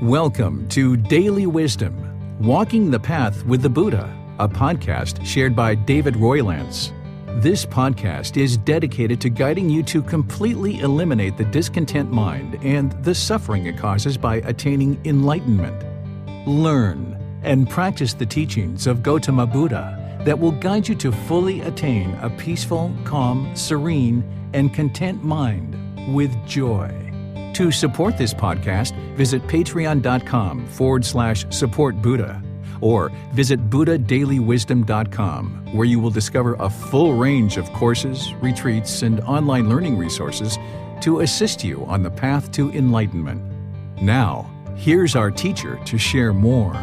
Welcome to Daily Wisdom, Walking the Path with the Buddha, a podcast shared by David Roylance. This podcast is dedicated to guiding you to completely eliminate the discontent mind and the suffering it causes by attaining enlightenment. Learn and practice the teachings of Gotama Buddha that will guide you to fully attain a peaceful, calm, serene, and content mind with joy. To support this podcast, visit patreon.com/support Buddha or visit buddhadailywisdom.com, where you will discover a full range of courses, retreats, and online learning resources to assist you on the path to enlightenment. Now, here's our teacher to share more.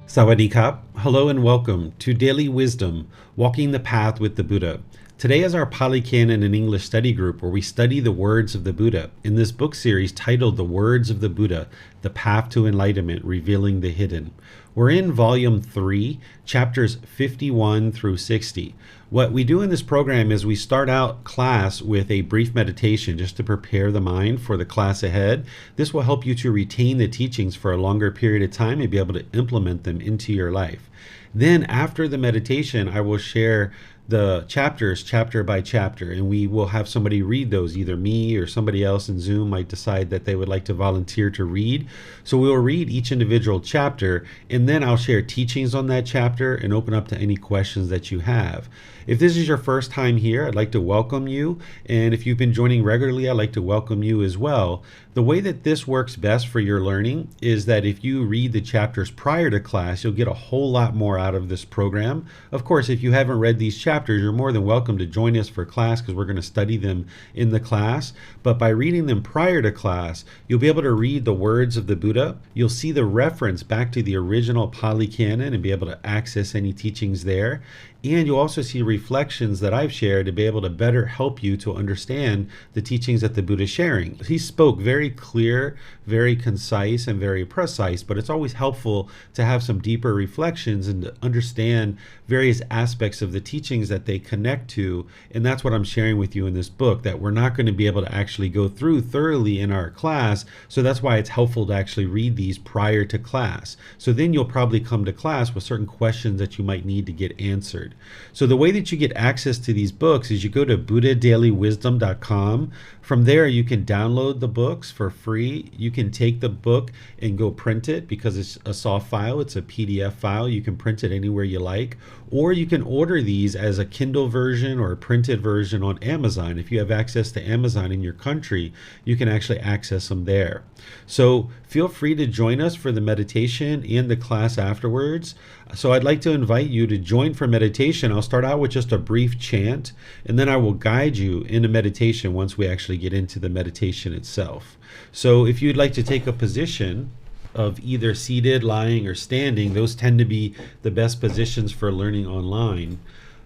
Sawadee Kap. Hello and welcome to Daily Wisdom, Walking the Path with the Buddha. Today is our Pali Canon and English study group where we study the words of the Buddha in this book series titled The Words of the Buddha, The Path to Enlightenment, Revealing the Hidden. We're in Volume 3, Chapters 51 through 60. What we do in this program is we start out class with a brief meditation just to prepare the mind for the class ahead. This will help you to retain the teachings for a longer period of time and be able to implement them into your life. Then after the meditation, I will share the chapters chapter by chapter, and we will have somebody read those. Either me or somebody else in Zoom might decide that they would like to volunteer to read. So we will read each individual chapter, and then I'll share teachings on that chapter and open up to any questions that you have. If this is your first time here, I'd like to welcome you, and if you've been joining regularly, I'd like to welcome you as well. The way that this works best for your learning is that if you read the chapters prior to class, you'll get a whole lot more out of this program. Of course, if you haven't read these chapters, you're more than welcome to join us for class because we're going to study them in the class. But by reading them prior to class, you'll be able to read the words of the Buddha. You'll see the reference back to the original Pali Canon and be able to access any teachings there. And you'll also see reflections that I've shared to be able to better help you to understand the teachings that the Buddha is sharing. He spoke very clear, very concise, and very precise, but it's always helpful to have some deeper reflections and to understand various aspects of the teachings that they connect to. And that's what I'm sharing with you in this book, that we're not going to be able to actually go through thoroughly in our class. So that's why it's helpful to actually read these prior to class. So then you'll probably come to class with certain questions that you might need to get answered. So the way that you get access to these books is you go to buddhadailywisdom.com. From there, you can download the books for free. You can take the book and go print it because it's a soft file. It's a PDF file. You can print it anywhere you like. Or you can order these as a Kindle version or a printed version on Amazon. If you have access to Amazon in your country, you can actually access them there. So feel free to join us for the meditation and the class afterwards. So I'd like to invite you to join for meditation. I'll start out with just a brief chant, and then I will guide you in a meditation once we actually get into the meditation itself. So if you'd like to take a position of either seated, lying, or standing, those tend to be the best positions for learning online.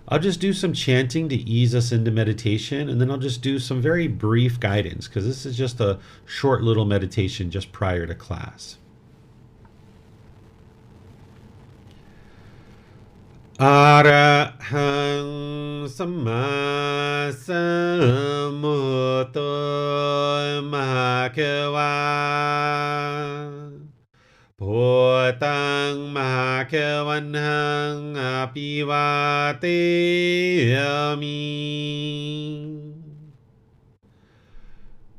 I'll just do some chanting to ease us into meditation, and then I'll just do some very brief guidance because this is just a short little meditation just prior to class. Arahang Samma Sambuddho Mahakeva Bhutang Mahakavanhang Apivateyami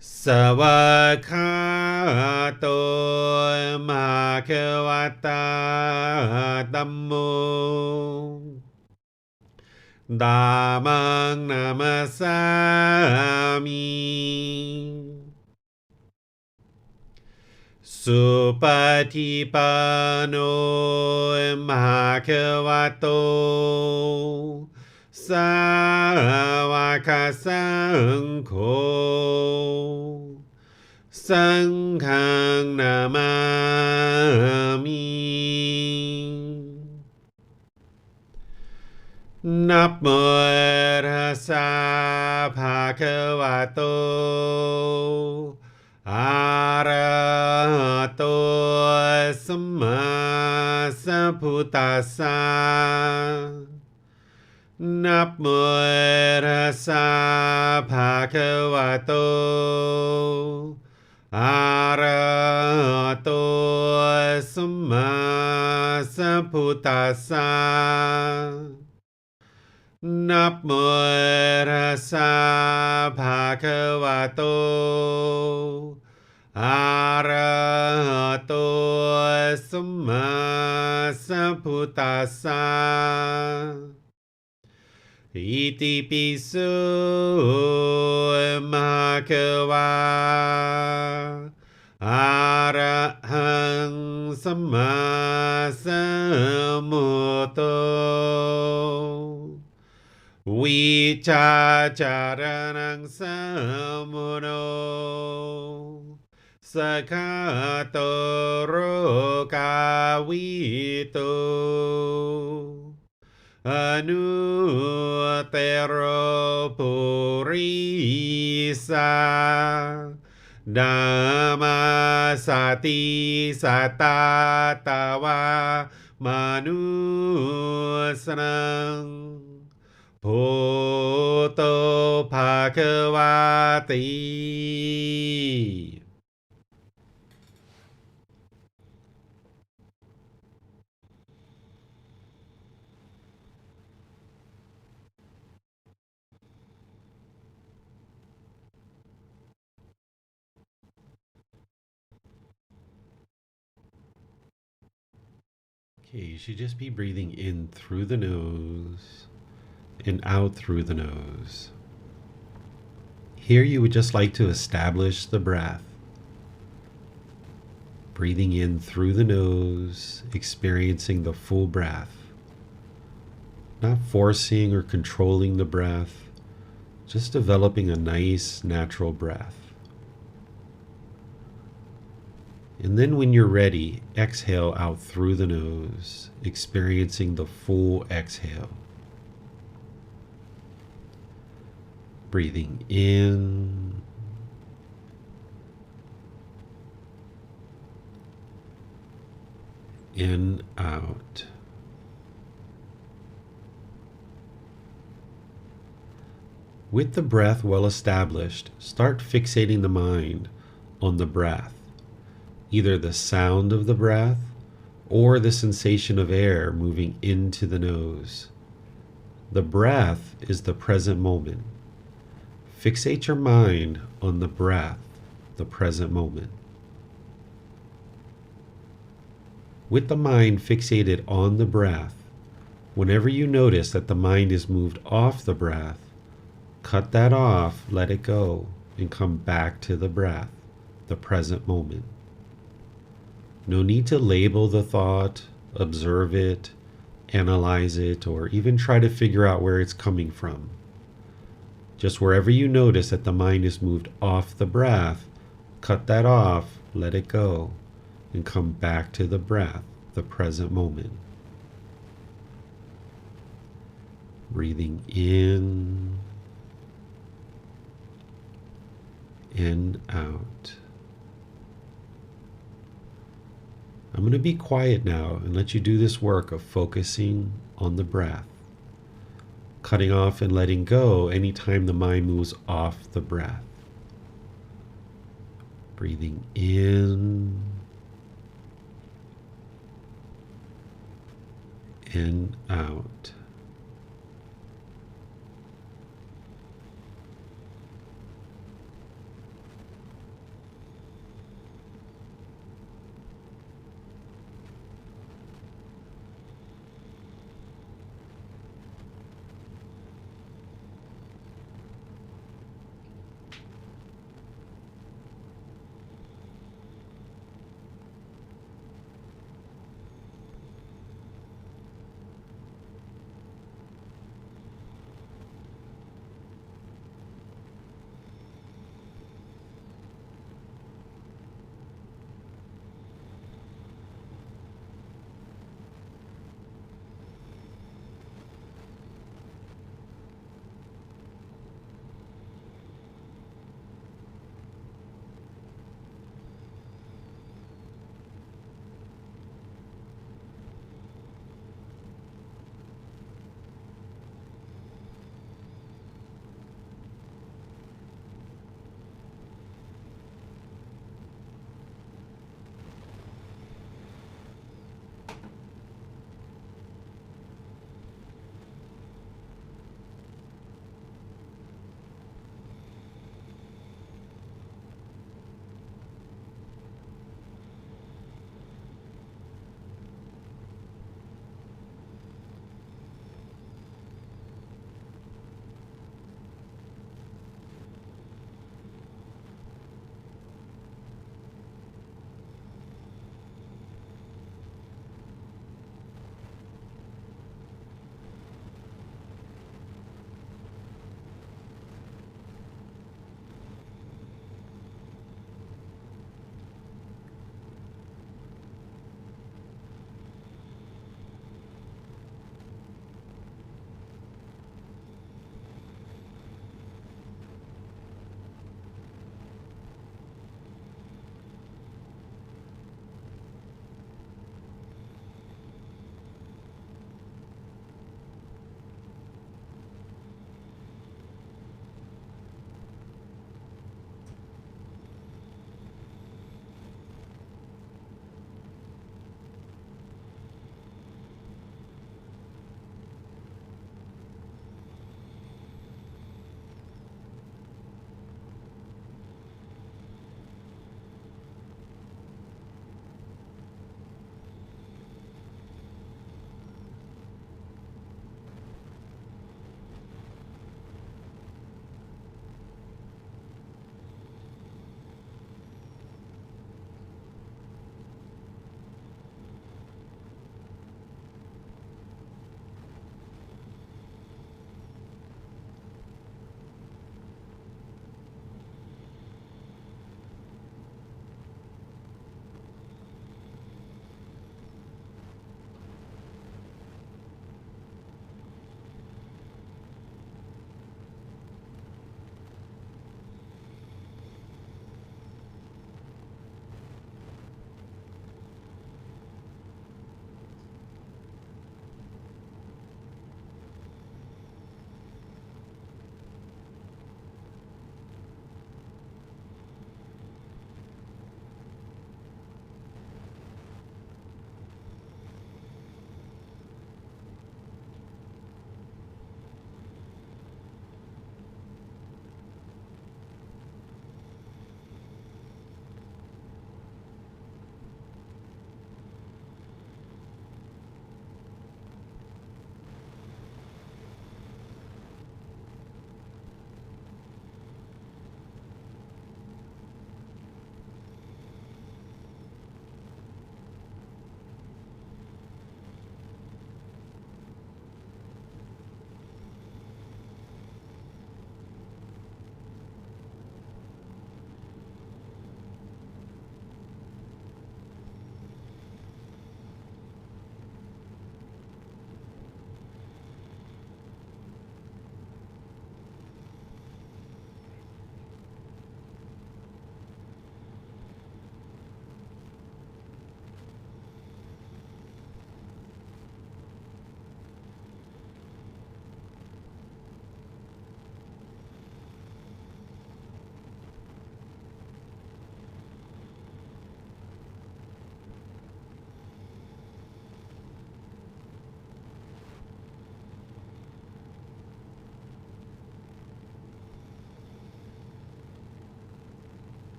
Savakato Mahakavata Dhammo Dhammang Namasami Supatipano Mahakavato Savakasangho Sanghang Namami Namo Tassa Bhagavato Arahato Samma Sambuddhassa นะโมตัสสะภะคะวะโตอะระหะโตสัมมาสัมพุทธัสสะนะโมตัสสะภะคะวะโตอะระหะโตสัมมาสัมพุทธัสสะอิติปิโสมะคะวะอะระหังสัมมาสัมพุทโธวิชาจารณังสัมมุโนสกขาโตโรกาวิโตอนุเตโรปุริสาดามาสติสัตตาตาวามนุสนังโพโตภาควาติ Okay, you should just be breathing in through the nose and out through the nose. Here you would just like to establish the breath. Breathing in through the nose, experiencing the full breath. Not forcing or controlling the breath, just developing a nice natural breath. And then when you're ready, exhale out through the nose, experiencing the full exhale. Breathing in and out. With the breath well established, start fixating the mind on the breath, either the sound of the breath or the sensation of air moving into the nose. The breath is the present moment. Fixate your mind on the breath, the present moment. With the mind fixated on the breath, whenever you notice that the mind is moved off the breath, cut that off, let it go, and come back to the breath, the present moment. No need to label the thought, observe it, analyze it, or even try to figure out where it's coming from. Just wherever you notice that the mind is moved off the breath, cut that off, let it go, and come back to the breath, the present moment. Breathing in and out. I'm going to be quiet now and let you do this work of focusing on the breath, cutting off and letting go anytime the mind moves off the breath. Breathing in and out.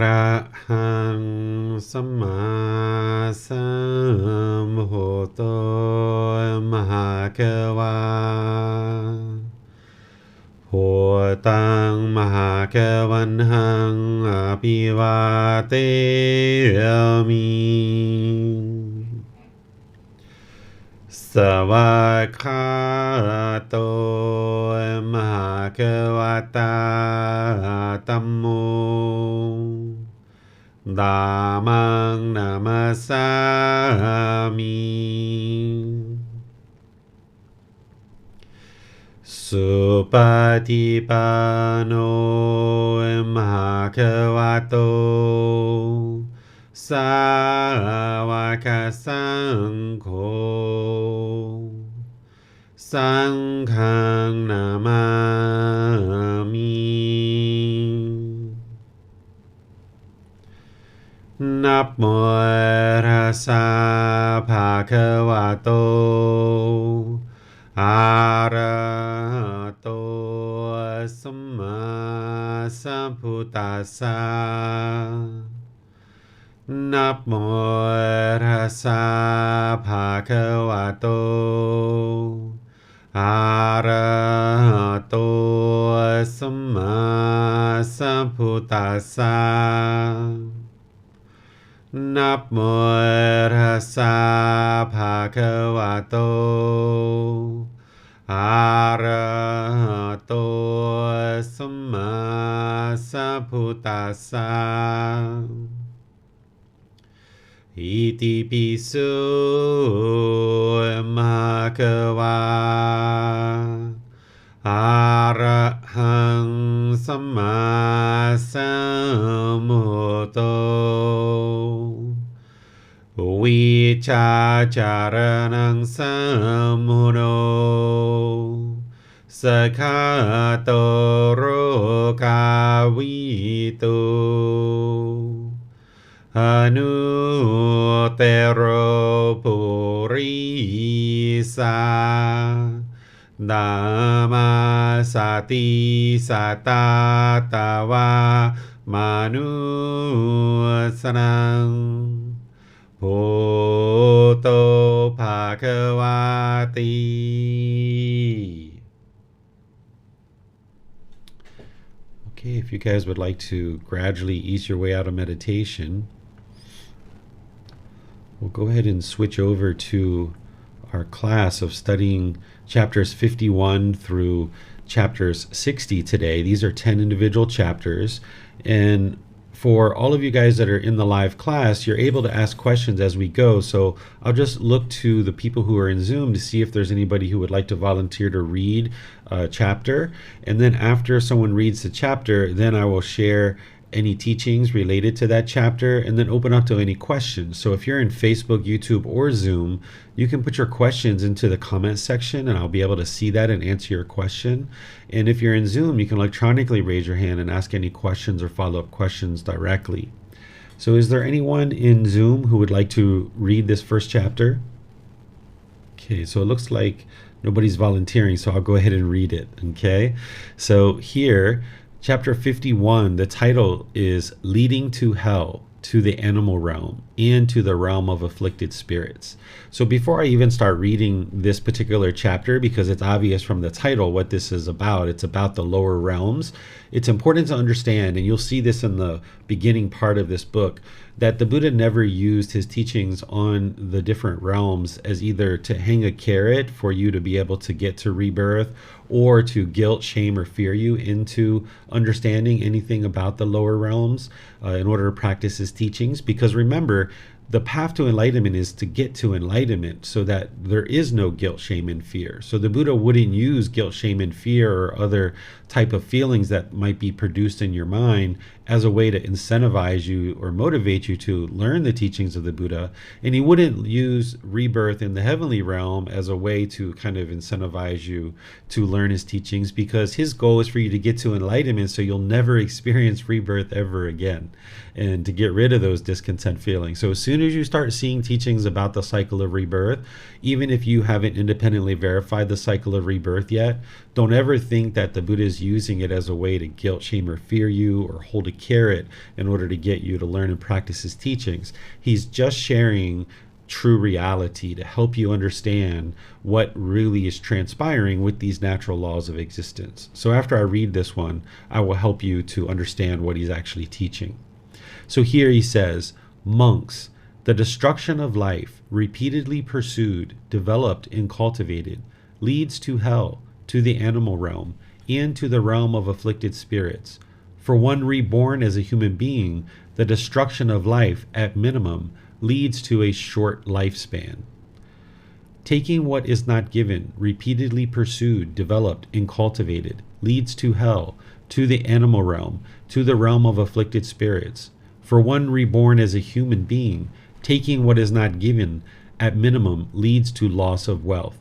ระหังสัมมาสัมพุทโธมหาเกวาโหตังมหาเกวันหังอภิวาเตมิสวากขาโตมหาเกวตาธัมโมธัมมังนามัสสามิสุปฏิปันโนมหาเกวโตสาวกสังโฆสังฆังนามามินะโมตัสสะภะคะวะโตอะระหะโตสัมมาสัมพุทธัสสะนะโมตัสสะภะคะวะโตอะระหะโตสัมมาสัมพุทธัสสะนะโมตัสสะภะคะวะโตอะระหะโตสัมมาสัมพุทธัสสะอิติปิโสมะคะวะอะระหังสัมมาสัมพุทโธวิชาจารณังสัมมุโนสกขาโตโรกาวิโตอนุเตโรปุริสานามาสติสัตตาตาวามนุสนังโพโตภะคะวาติ Okay, if you guys would like to gradually ease your way out of meditation, we'll go ahead and switch over to our class of studying chapters 51 through chapters 60 today. These are 10 individual chapters, and for all of you guys that are in the live class, you're able to ask questions as we go. So I'll just look to the people who are in Zoom to see if there's anybody who would like to volunteer to read a chapter. And then after someone reads the chapter, then I will share any teachings related to that chapter and then open up to any questions. So if you're in Facebook, YouTube, or Zoom, you can put your questions into the comment section and I'll be able to see that and answer your question. And if you're in Zoom, you can electronically raise your hand and ask any questions or follow-up questions directly. So is there anyone in Zoom who would like to read this first chapter? Okay, so it looks like nobody's volunteering, so I'll go ahead and read it, okay? So here, Chapter 51, the title is Leading to Hell, to the Animal Realm, and to the Realm of Afflicted Spirits. So before I even start reading this particular chapter, because it's obvious from the title what this is about, it's about the lower realms, it's important to understand, and you'll see this in the beginning part of this book, that the Buddha never used his teachings on the different realms as either to hang a carrot for you to be able to get to rebirth or to guilt, shame, or fear you into understanding anything about the lower realms in order to practice his teachings. Because remember, the path to enlightenment is to get to enlightenment so that there is no guilt, shame, and fear. So the Buddha wouldn't use guilt, shame, and fear or other type of feelings that might be produced in your mind as a way to incentivize you or motivate you to learn the teachings of the Buddha. And he wouldn't use rebirth in the heavenly realm as a way to kind of incentivize you to learn his teachings, because his goal is for you to get to enlightenment so you'll never experience rebirth ever again and to get rid of those discontent feelings. So as soon soon as you start seeing teachings about the cycle of rebirth, even if you haven't independently verified the cycle of rebirth yet, don't ever think that the Buddha is using it as a way to guilt, shame, or fear you, or hold a carrot in order to get you to learn and practice his teachings. He's just sharing true reality to help you understand what really is transpiring with these natural laws of existence. So after I read this one, I will help you to understand what he's actually teaching. So here he says, monks, the destruction of life, repeatedly pursued, developed, and cultivated, leads to hell, to the animal realm, and to the realm of afflicted spirits. For one reborn as a human being, the destruction of life, at minimum, leads to a short lifespan. Taking what is not given, repeatedly pursued, developed, and cultivated, leads to hell, to the animal realm, to the realm of afflicted spirits. For one reborn as a human being, taking what is not given, at minimum, leads to loss of wealth.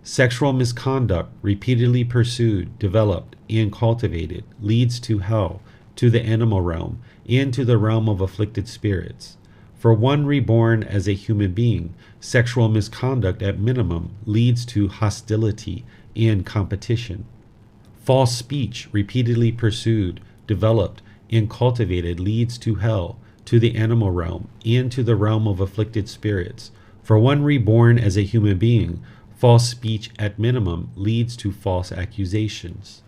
Sexual misconduct, repeatedly pursued, developed, and cultivated, leads to hell, to the animal realm, and to the realm of afflicted spirits. For one reborn as a human being, sexual misconduct at minimum leads to hostility and competition. False speech, repeatedly pursued, developed, and cultivated, leads to hell, to the animal realm, and to the realm of afflicted spirits. For one reborn as a human being, false speech at minimum leads to false accusations.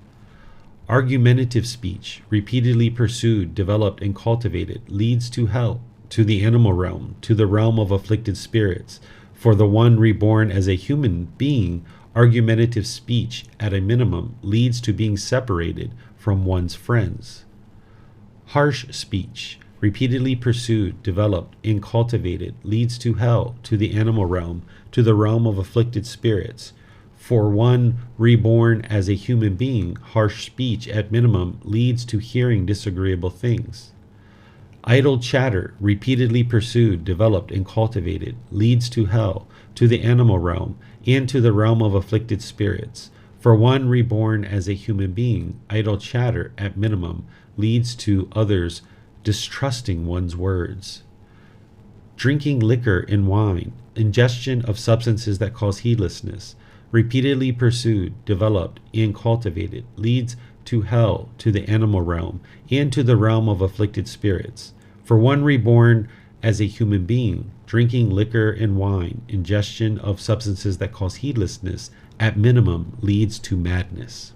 Argumentative speech, repeatedly pursued, developed, and cultivated, leads to hell, to the animal realm, to the realm of afflicted spirits. For the one reborn as a human being, argumentative speech at a minimum leads to being separated from one's friends. Harsh speech, repeatedly pursued, developed, and cultivated, leads to hell, to the animal realm, to the realm of afflicted spirits. For one reborn as a human being, harsh speech at minimum leads to hearing disagreeable things. Idle chatter, repeatedly pursued, developed, and cultivated, leads to hell, to the animal realm, and to the realm of afflicted spirits. For one reborn as a human being, idle chatter, at minimum, leads to others distrusting one's words. Drinking liquor and wine, ingestion of substances that cause heedlessness, repeatedly pursued, developed, and cultivated, leads to hell, to the animal realm, and to the realm of afflicted spirits. For one reborn as a human being, drinking liquor and wine, ingestion of substances that cause heedlessness, at minimum, leads to madness.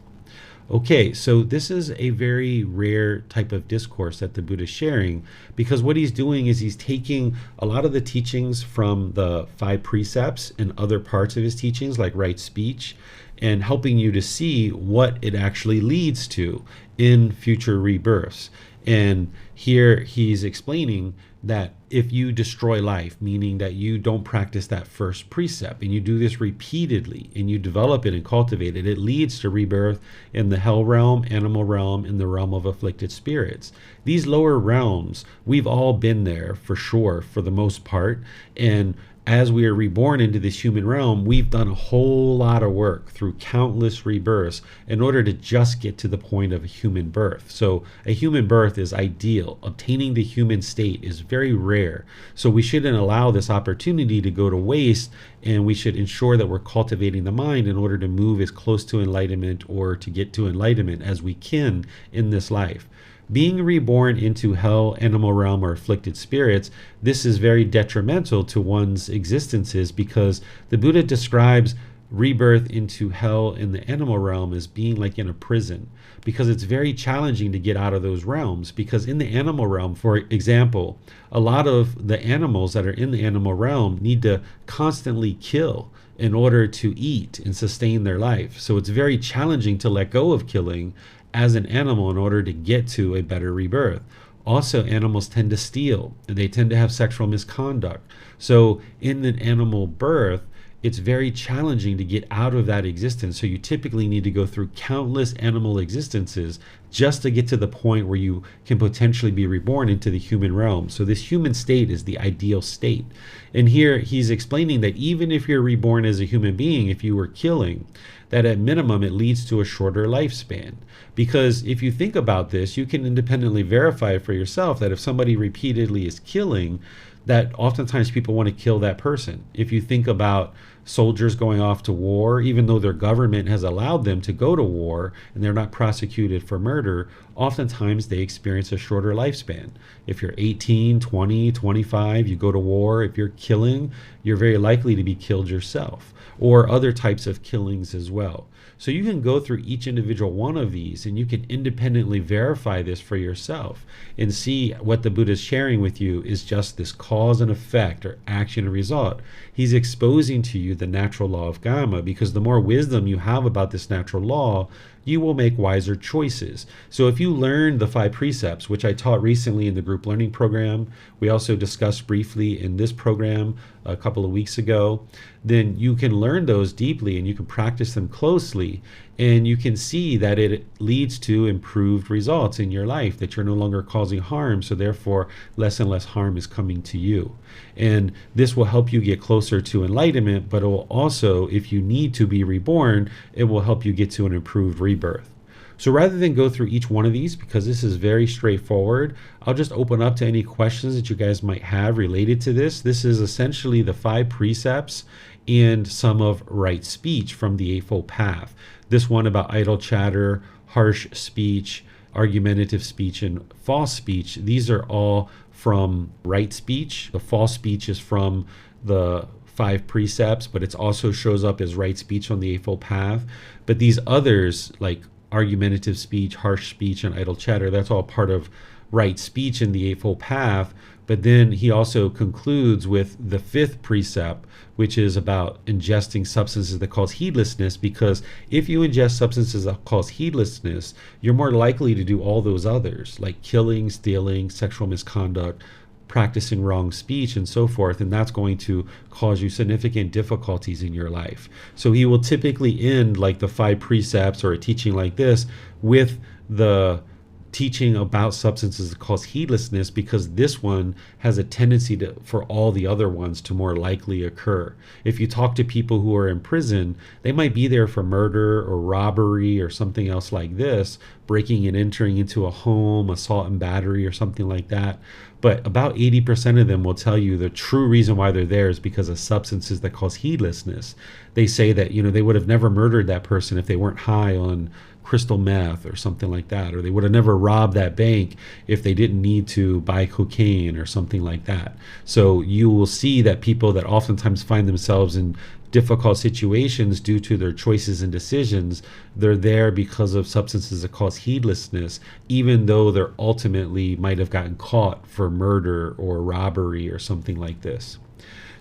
Okay, so this is a very rare type of discourse that the Buddha is sharing, because what he's doing is he's taking a lot of the teachings from the 5 precepts and other parts of his teachings, like right speech, and helping you to see what it actually leads to in future rebirths. And here he's explaining that if you destroy life, meaning that you don't practice that first precept, and you do this repeatedly, and you develop it and cultivate it, it leads to rebirth in the hell realm, animal realm, and the realm of afflicted spirits. These lower realms, we've all been there for sure, for the most part. And as we are reborn into this human realm, we've done a whole lot of work through countless rebirths in order to just get to the point of a human birth. So a human birth is ideal. Obtaining the human state is very rare. So we shouldn't allow this opportunity to go to waste, and we should ensure that we're cultivating the mind in order to move as close to enlightenment or to get to enlightenment as we can in this life. Being reborn into hell, animal realm, or afflicted spirits, this is very detrimental to one's existences, because the Buddha describes rebirth into hell in the animal realm as being like in a prison, because it's very challenging to get out of those realms. Because in the animal realm, for example, a lot of the animals that are in the animal realm need to constantly kill in order to eat and sustain their life. So it's very challenging to let go of killing as an animal in order to get to a better rebirth. Also, animals tend to steal, and they tend to have sexual misconduct. So in an animal birth, it's very challenging to get out of that existence. So you typically need to go through countless animal existences just to get to the point where you can potentially be reborn into the human realm. So this human state is the ideal state. And here he's explaining that even if you're reborn as a human being, if you were killing, that at minimum it leads to a shorter lifespan. Because if you think about this, you can independently verify for yourself that if somebody repeatedly is killing, that oftentimes people want to kill that person. If you think about soldiers going off to war, even though their government has allowed them to go to war and they're not prosecuted for murder, oftentimes they experience a shorter lifespan. If you're 18, 20, 25, you go to war, if you're killing, you're very likely to be killed yourself, or other types of killings as well. So you can go through each individual one of these and you can independently verify this for yourself and see what the Buddha is sharing with you is just this cause and effect, or action and result. He's exposing to you the natural law of Gama, because the more wisdom you have about this natural law, you will make wiser choices. So if you learn the 5 precepts, which I taught recently in the group learning program, we also discussed briefly in this program a couple of weeks ago, then you can learn those deeply and you can practice them closely, and you can see that it leads to improved results in your life, that you're no longer causing harm, so therefore less and less harm is coming to you. And this will help you get closer to enlightenment, but it will also, if you need to be reborn, it will help you get to an improved rebirth. So rather than go through each one of these, because this is very straightforward, I'll just open up to any questions that you guys might have related to this. This is essentially the 5 precepts and some of right speech from the Eightfold Path. This one about idle chatter, harsh speech, argumentative speech, and false speech, these are all from right speech. The false speech is from the 5 precepts, but it also shows up as right speech on the Eightfold Path. But these others, like argumentative speech, harsh speech, and idle chatter, that's all part of right speech in the Eightfold Path. But then he also concludes with the 5th precept, which is about ingesting substances that cause heedlessness, because if you ingest substances that cause heedlessness, you're more likely to do all those others, like killing, stealing, sexual misconduct, practicing wrong speech, and so forth, and that's going to cause you significant difficulties in your life. So he will typically end like the 5 precepts or a teaching like this with the teaching about substances that cause heedlessness, because this one has a tendency for all the other ones to more likely occur. If you talk to people who are in prison, they might be there for murder or robbery or something else like this, breaking and entering into a home, assault and battery or something like that. But about 80% of them will tell you the true reason why they're there is because of substances that cause heedlessness. They say that, they would have never murdered that person if they weren't high on crystal meth or something like that, or they would have never robbed that bank if they didn't need to buy cocaine or something like that. So you will see that people that oftentimes find themselves in difficult situations due to their choices and decisions, they're there because of substances that cause heedlessness, even though they're ultimately might have gotten caught for murder or robbery or something like this.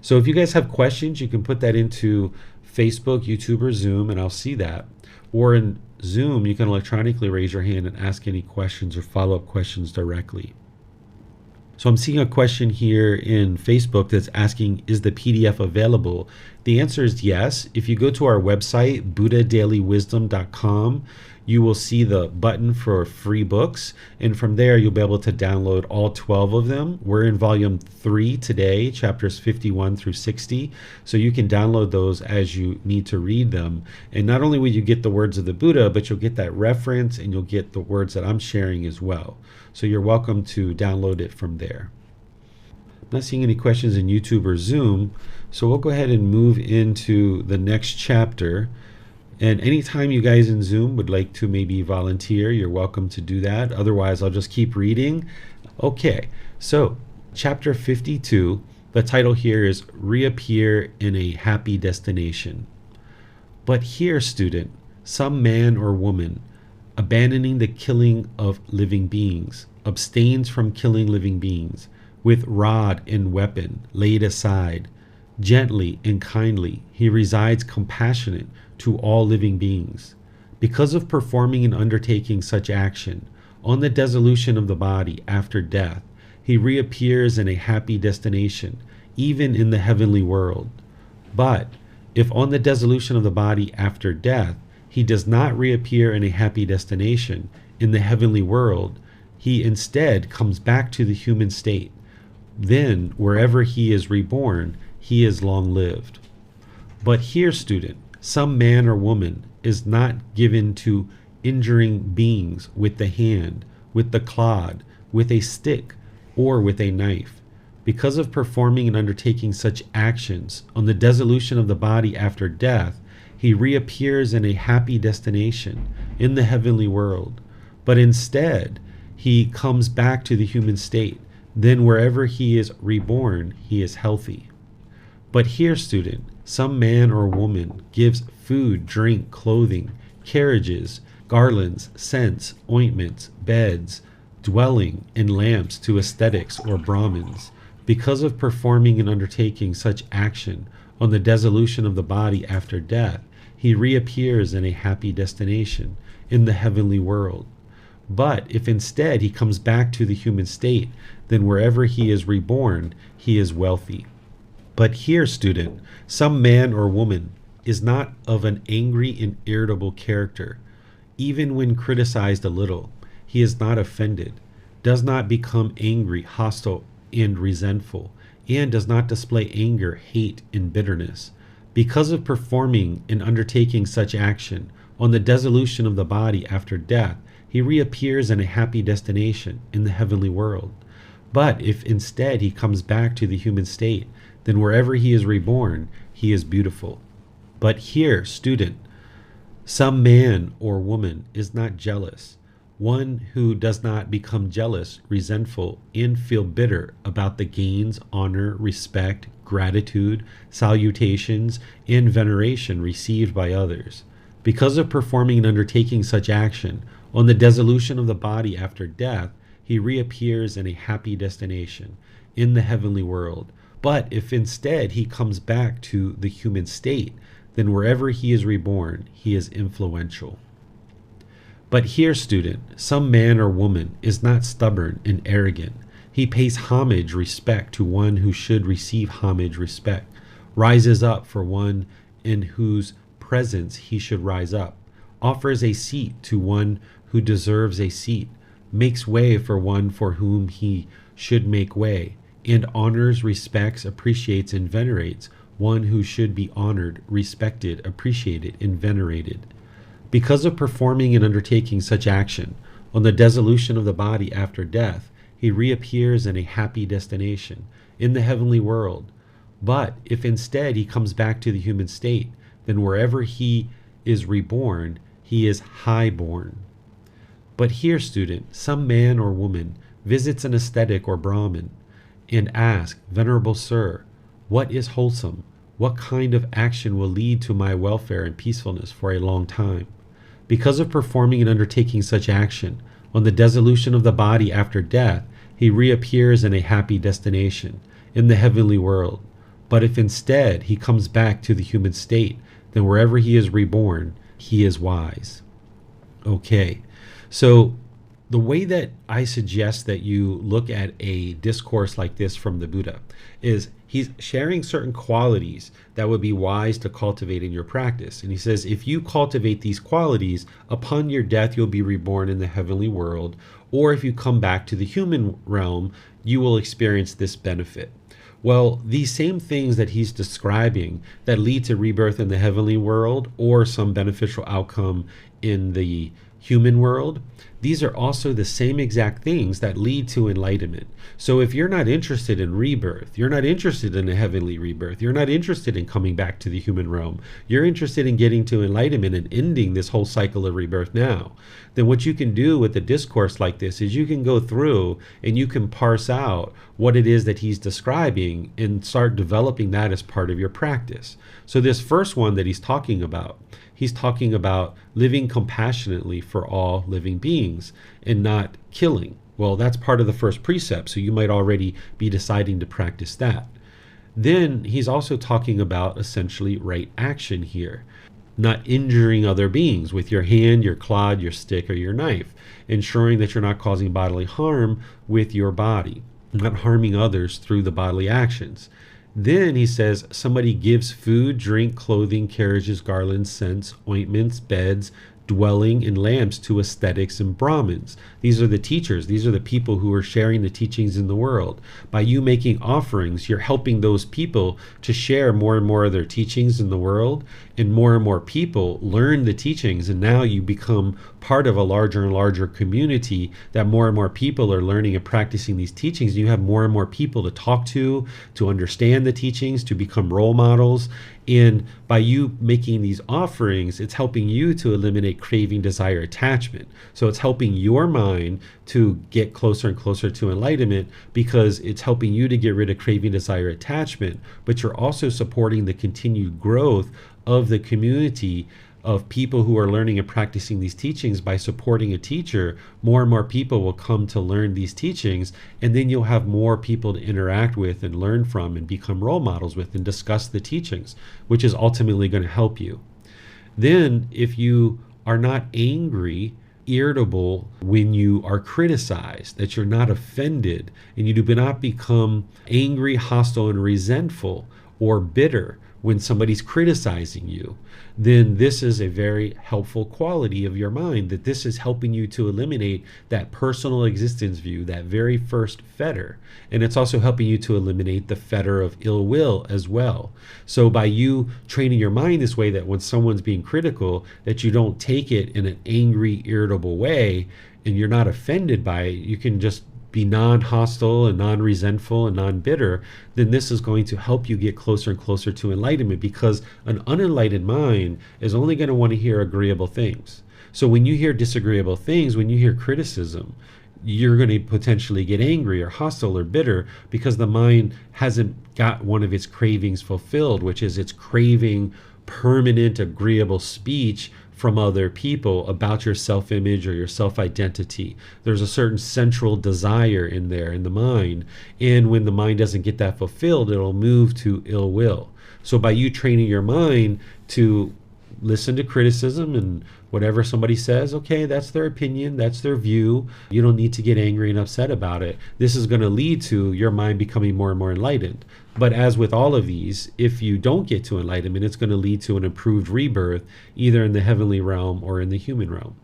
So if you guys have questions, you can put that into Facebook, YouTube, or Zoom, and I'll see that. Or in Zoom, you can electronically raise your hand and ask any questions or follow-up questions directly. So I'm seeing a question here in Facebook that's asking, is the PDF available? The answer is yes. If you go to our website, buddhadailywisdom.com, you will see the button for free books, and from there you'll be able to download all 12 of them. We're in volume 3 today, chapters 51 through 60, so you can download those as you need to read them. And not only will you get the words of the Buddha, but you'll get that reference and you'll get the words that I'm sharing as well. So you're welcome to download it from there. I'm not seeing any questions in YouTube or Zoom, so we'll go ahead and move into the next chapter. And anytime you guys in Zoom would like to maybe volunteer, you're welcome to do that. Otherwise, I'll just keep reading. Okay, so chapter 52, the title here is Reappear in a Happy Destination. But here, student, some man or woman, abandoning the killing of living beings, abstains from killing living beings, with rod and weapon laid aside. Gently and kindly, he resides compassionate to all living beings. Because of performing and undertaking such action, on the dissolution of the body after death, he reappears in a happy destination, even in the heavenly world. But if on the dissolution of the body after death, he does not reappear in a happy destination in the heavenly world, he instead comes back to the human state. Then, wherever he is reborn, he is long-lived. But here, student, some man or woman is not given to injuring beings with the hand, with the clod, with a stick, or with a knife. because of performing and undertaking such actions, on the dissolution of the body after death, he reappears in a happy destination in the heavenly world. But instead, he comes back to the human state. Then wherever he is reborn, he is healthy. But here, student, some man or woman gives food, drink, clothing, carriages, garlands, scents, ointments, beds, dwelling, and lamps to ascetics or Brahmins. Because of performing and undertaking such action on the dissolution of the body after death, he reappears in a happy destination in the heavenly world. But if instead he comes back to the human state, then wherever he is reborn, he is wealthy. But here, student, some man or woman is not of an angry and irritable character. Even when criticized a little, he is not offended, does not become angry, hostile, and resentful, and does not display anger, hate, and bitterness. Because of performing and undertaking such action on the dissolution of the body after death, he reappears in a happy destination in the heavenly world. But if instead he comes back to the human state, then wherever he is reborn, he is beautiful. But here, student, some man or woman is not jealous. One who does not become jealous, resentful, and feel bitter about the gains, honor, respect, gratitude, salutations, and veneration received by others. Because of performing and undertaking such action on the dissolution of the body after death, he reappears in a happy destination in the heavenly world. But if instead he comes back to the human state, then wherever he is reborn, he is influential. But here, student, some man or woman is not stubborn and arrogant. He pays homage, respect to one who should receive homage, respect, rises up for one in whose presence he should rise up, offers a seat to one who deserves a seat, makes way for one for whom he should make way, and honors, respects, appreciates, and venerates one who should be honored, respected, appreciated, and venerated. Because of performing and undertaking such action on the dissolution of the body after death, he reappears in a happy destination in the heavenly world. But if instead he comes back to the human state, then wherever he is reborn, he is highborn. But here, student, some man or woman visits an ascetic or Brahmin and asks, Venerable Sir, what is wholesome? What kind of action will lead to my welfare and peacefulness for a long time? Because of performing and undertaking such action on the dissolution of the body after death, he reappears in a happy destination in the heavenly world. But if instead he comes back to the human state, then wherever he is reborn, he is wise. Okay, so the way that I suggest that you look at a discourse like this from the Buddha is he's sharing certain qualities that would be wise to cultivate in your practice. And he says, if you cultivate these qualities, upon your death, you'll be reborn in the heavenly world. Or if you come back to the human realm, you will experience this benefit. Well, these same things that he's describing that lead to rebirth in the heavenly world or some beneficial outcome in the human world, these are also the same exact things that lead to enlightenment. So if you're not interested in rebirth, you're not interested in a heavenly rebirth, you're not interested in coming back to the human realm, you're interested in getting to enlightenment and ending this whole cycle of rebirth now, then what you can do with a discourse like this is you can go through and you can parse out what it is that he's describing and start developing that as part of your practice. So this first one that he's talking about living compassionately for all living beings and not killing. Well, that's part of the first precept, so you might already be deciding to practice that. Then he's also talking about essentially right action here, not injuring other beings with your hand, your clod, your stick, or your knife, ensuring that you're not causing bodily harm with your body, not harming others through the bodily actions. Then he says somebody gives food, drink, clothing, carriages, garlands, scents, ointments, beds, dwelling in lamps to ascetics and Brahmins. These are the teachers. These are the people who are sharing the teachings in the world. By you making offerings, you're helping those people to share more and more of their teachings in the world, and more people learn the teachings, and now you become part of a larger and larger community that more and more people are learning and practicing these teachings. You have more and more people to talk to understand the teachings, to become role models. And by you making these offerings, it's helping you to eliminate craving, desire, attachment. So it's helping your mind to get closer and closer to enlightenment, because it's helping you to get rid of craving, desire, attachment. But you're also supporting the continued growth of the community of people who are learning and practicing these teachings. By supporting a teacher, more and more people will come to learn these teachings, and then you'll have more people to interact with and learn from and become role models with and discuss the teachings, which is ultimately going to help you. Then, if you are not angry, irritable when you are criticized, that you're not offended, and you do not become angry, hostile, and resentful or bitter when somebody's criticizing you, then this is a very helpful quality of your mind, that this is helping you to eliminate that personal existence view, that very first fetter. And it's also helping you to eliminate the fetter of ill will as well. So by you training your mind this way, that when someone's being critical, that you don't take it in an angry, irritable way, and you're not offended by it, you can just be non-hostile and non-resentful and non-bitter, then this is going to help you get closer and closer to enlightenment, because an unenlightened mind is only going to want to hear agreeable things. So when you hear disagreeable things, when you hear criticism, you're going to potentially get angry or hostile or bitter, because the mind hasn't got one of its cravings fulfilled, which is it's craving permanent, agreeable speech from other people about your self-image or your self-identity. There's a certain central desire in there in the mind, and when the mind doesn't get that fulfilled, it'll move to ill will. So by you training your mind to listen to criticism and whatever somebody says, okay, that's their opinion, that's their view, you don't need to get angry and upset about it. This is going to lead to your mind becoming more and more enlightened. But as with all of these, if you don't get to enlightenment, it's going to lead to an improved rebirth, either in the heavenly realm or in the human realm.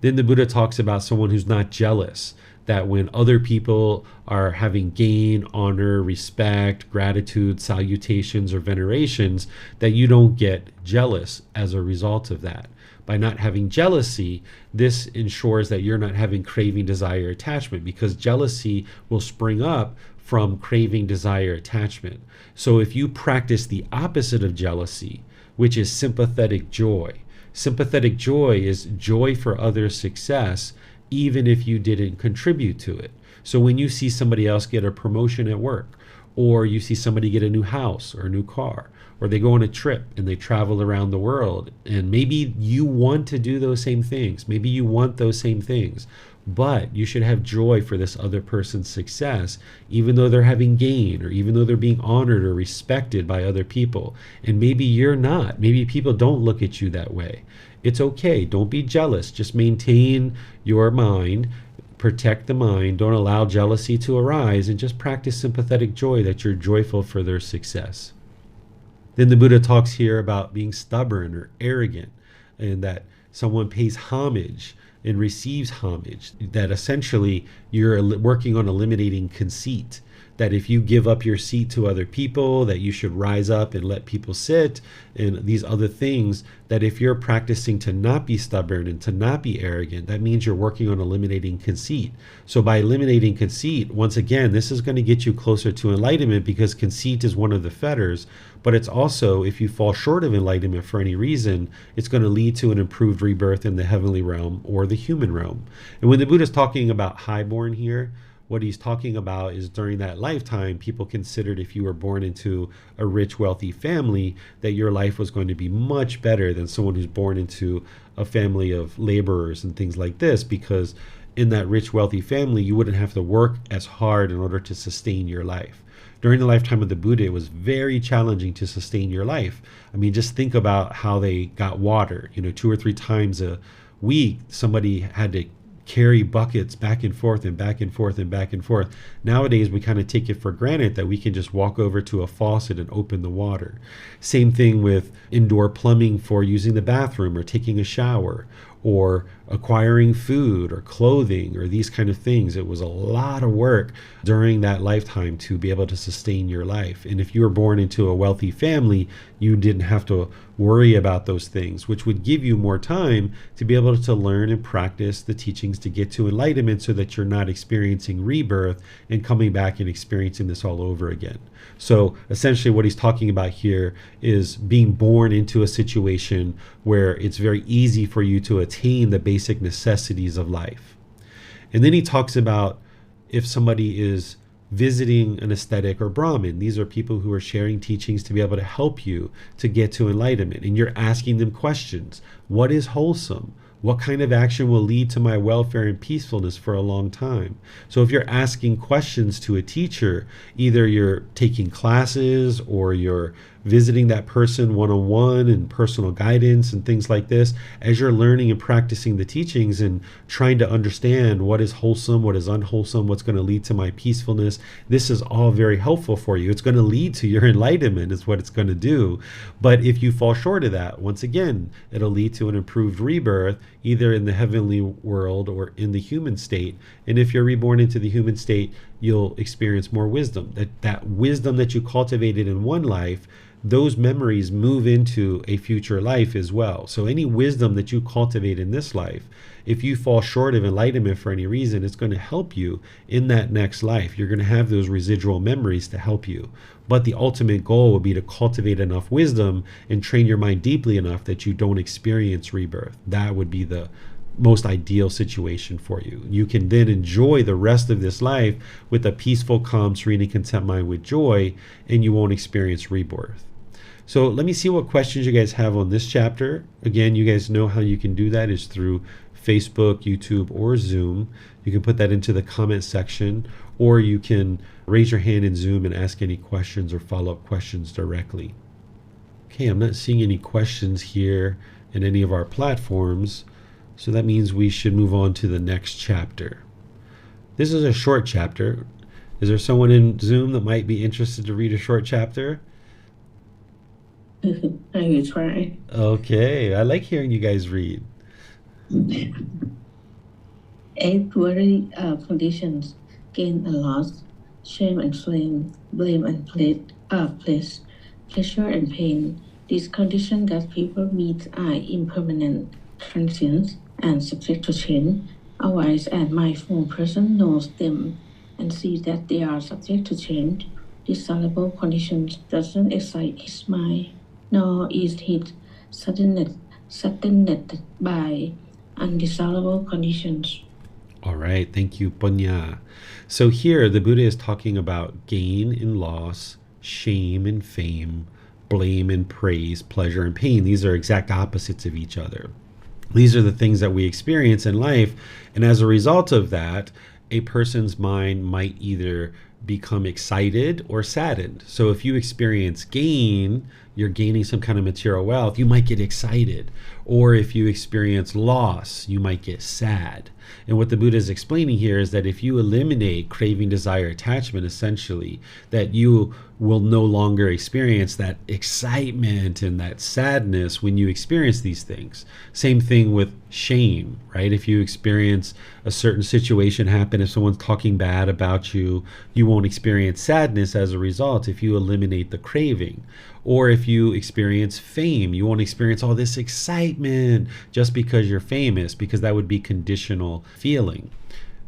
Then the Buddha talks about someone who's not jealous, that when other people are having gain, honor, respect, gratitude, salutations, or venerations, that you don't get jealous as a result of that. By not having jealousy, this ensures that you're not having craving, desire, attachment, because jealousy will spring up from craving, desire, attachment. So if you practice the opposite of jealousy, which is sympathetic joy. Sympathetic joy is joy for others' success, even if you didn't contribute to it. So when you see somebody else get a promotion at work, or you see somebody get a new house or a new car, or they go on a trip and they travel around the world, and maybe you want to do those same things, maybe you want those same things, but you should have joy for this other person's success, even though they're having gain, or even though they're being honored or respected by other people. And maybe you're not. Maybe people don't look at you that way. It's okay. Don't be jealous. Just maintain your mind, protect the mind, don't allow jealousy to arise, and just practice sympathetic joy, that you're joyful for their success. Then the Buddha talks here about being stubborn or arrogant, and that someone pays homage and receives homage, that essentially you're working on eliminating conceit, that if you give up your seat to other people, that you should rise up and let people sit, and these other things, that if you're practicing to not be stubborn and to not be arrogant, that means you're working on eliminating conceit. So by eliminating conceit, once again, this is going to get you closer to enlightenment, because conceit is one of the fetters, but it's also, if you fall short of enlightenment for any reason, it's going to lead to an improved rebirth in the heavenly realm or the human realm. And when the Buddha is talking about highborn here, what he's talking about is during that lifetime, people considered if you were born into a rich, wealthy family, that your life was going to be much better than someone who's born into a family of laborers and things like this, because in that rich, wealthy family, you wouldn't have to work as hard in order to sustain your life. During the lifetime of the Buddha, it was very challenging to sustain your life. I mean, just think about how they got water. 2 or 3 times a week, somebody had to carry buckets back and forth and back and forth and back and forth. Nowadays, we kind of take it for granted that we can just walk over to a faucet and open the water. Same thing with indoor plumbing for using the bathroom or taking a shower, or acquiring food or clothing or these kind of things. It was a lot of work during that lifetime to be able to sustain your life. And if you were born into a wealthy family, you didn't have to worry about those things, which would give you more time to be able to learn and practice the teachings to get to enlightenment, so that you're not experiencing rebirth and coming back and experiencing this all over again. So essentially what he's talking about here is being born into a situation where it's very easy for you to attain the basic necessities of life. And then he talks about if somebody is visiting an ascetic or Brahmin. These are people who are sharing teachings to be able to help you to get to enlightenment. And you're asking them questions. What is wholesome? What kind of action will lead to my welfare and peacefulness for a long time? So if you're asking questions to a teacher, either you're taking classes or you're visiting that person one-on-one and personal guidance and things like this, as you're learning and practicing the teachings and trying to understand what is wholesome, what is unwholesome, what's going to lead to my peacefulness, this is all very helpful for you. It's going to lead to your enlightenment is what it's going to do. But if you fall short of that, once again, it'll lead to an improved rebirth, either in the heavenly world or in the human state. And if you're reborn into the human state, you'll experience more wisdom. That wisdom that you cultivated in one life, those memories move into a future life as well. So any wisdom that you cultivate in this life, if you fall short of enlightenment for any reason, it's going to help you in that next life. You're going to have those residual memories to help you. But the ultimate goal would be to cultivate enough wisdom and train your mind deeply enough that you don't experience rebirth. That would be the most ideal situation for you. You can then enjoy the rest of this life with a peaceful, calm, serene, and content mind with joy, and you won't experience rebirth. So let me see what questions you guys have on this chapter. Again, you guys know how you can do that is through Facebook, YouTube, or Zoom. You can put that into the comment section, or you can raise your hand in Zoom and ask any questions or follow-up questions directly. Okay, I'm not seeing any questions here in any of our platforms, so that means we should move on to the next chapter. This is a short chapter. Is there someone in Zoom that might be interested to read a short chapter? I will try. Okay, I like hearing you guys read. 8 worry conditions: gain and loss, shame and flame, blame and place, pleasure and pain. These conditions that people meet are impermanent, transient, and subject to change. A wise and mindful person knows them and sees that they are subject to change. Desirable conditions doesn't excite his mind, nor is it saddened by undesirable conditions. All right, thank you, Punya. So here the Buddha is talking about gain and loss, shame and fame, blame and praise, pleasure and pain. These are exact opposites of each other. These are the things that we experience in life, and as a result of that, a person's mind might either become excited or saddened. So if you experience gain, you're gaining some kind of material wealth, you might get excited. Or if you experience loss, you might get sad. And what the Buddha is explaining here is that if you eliminate craving, desire, attachment, essentially, that you will no longer experience that excitement and that sadness when you experience these things. Same thing with shame, right? If you experience a certain situation happen, if someone's talking bad about you, you won't experience sadness as a result if you eliminate the craving. Or if you experience fame, you won't experience all this excitement just because you're famous, because that would be conditional feeling.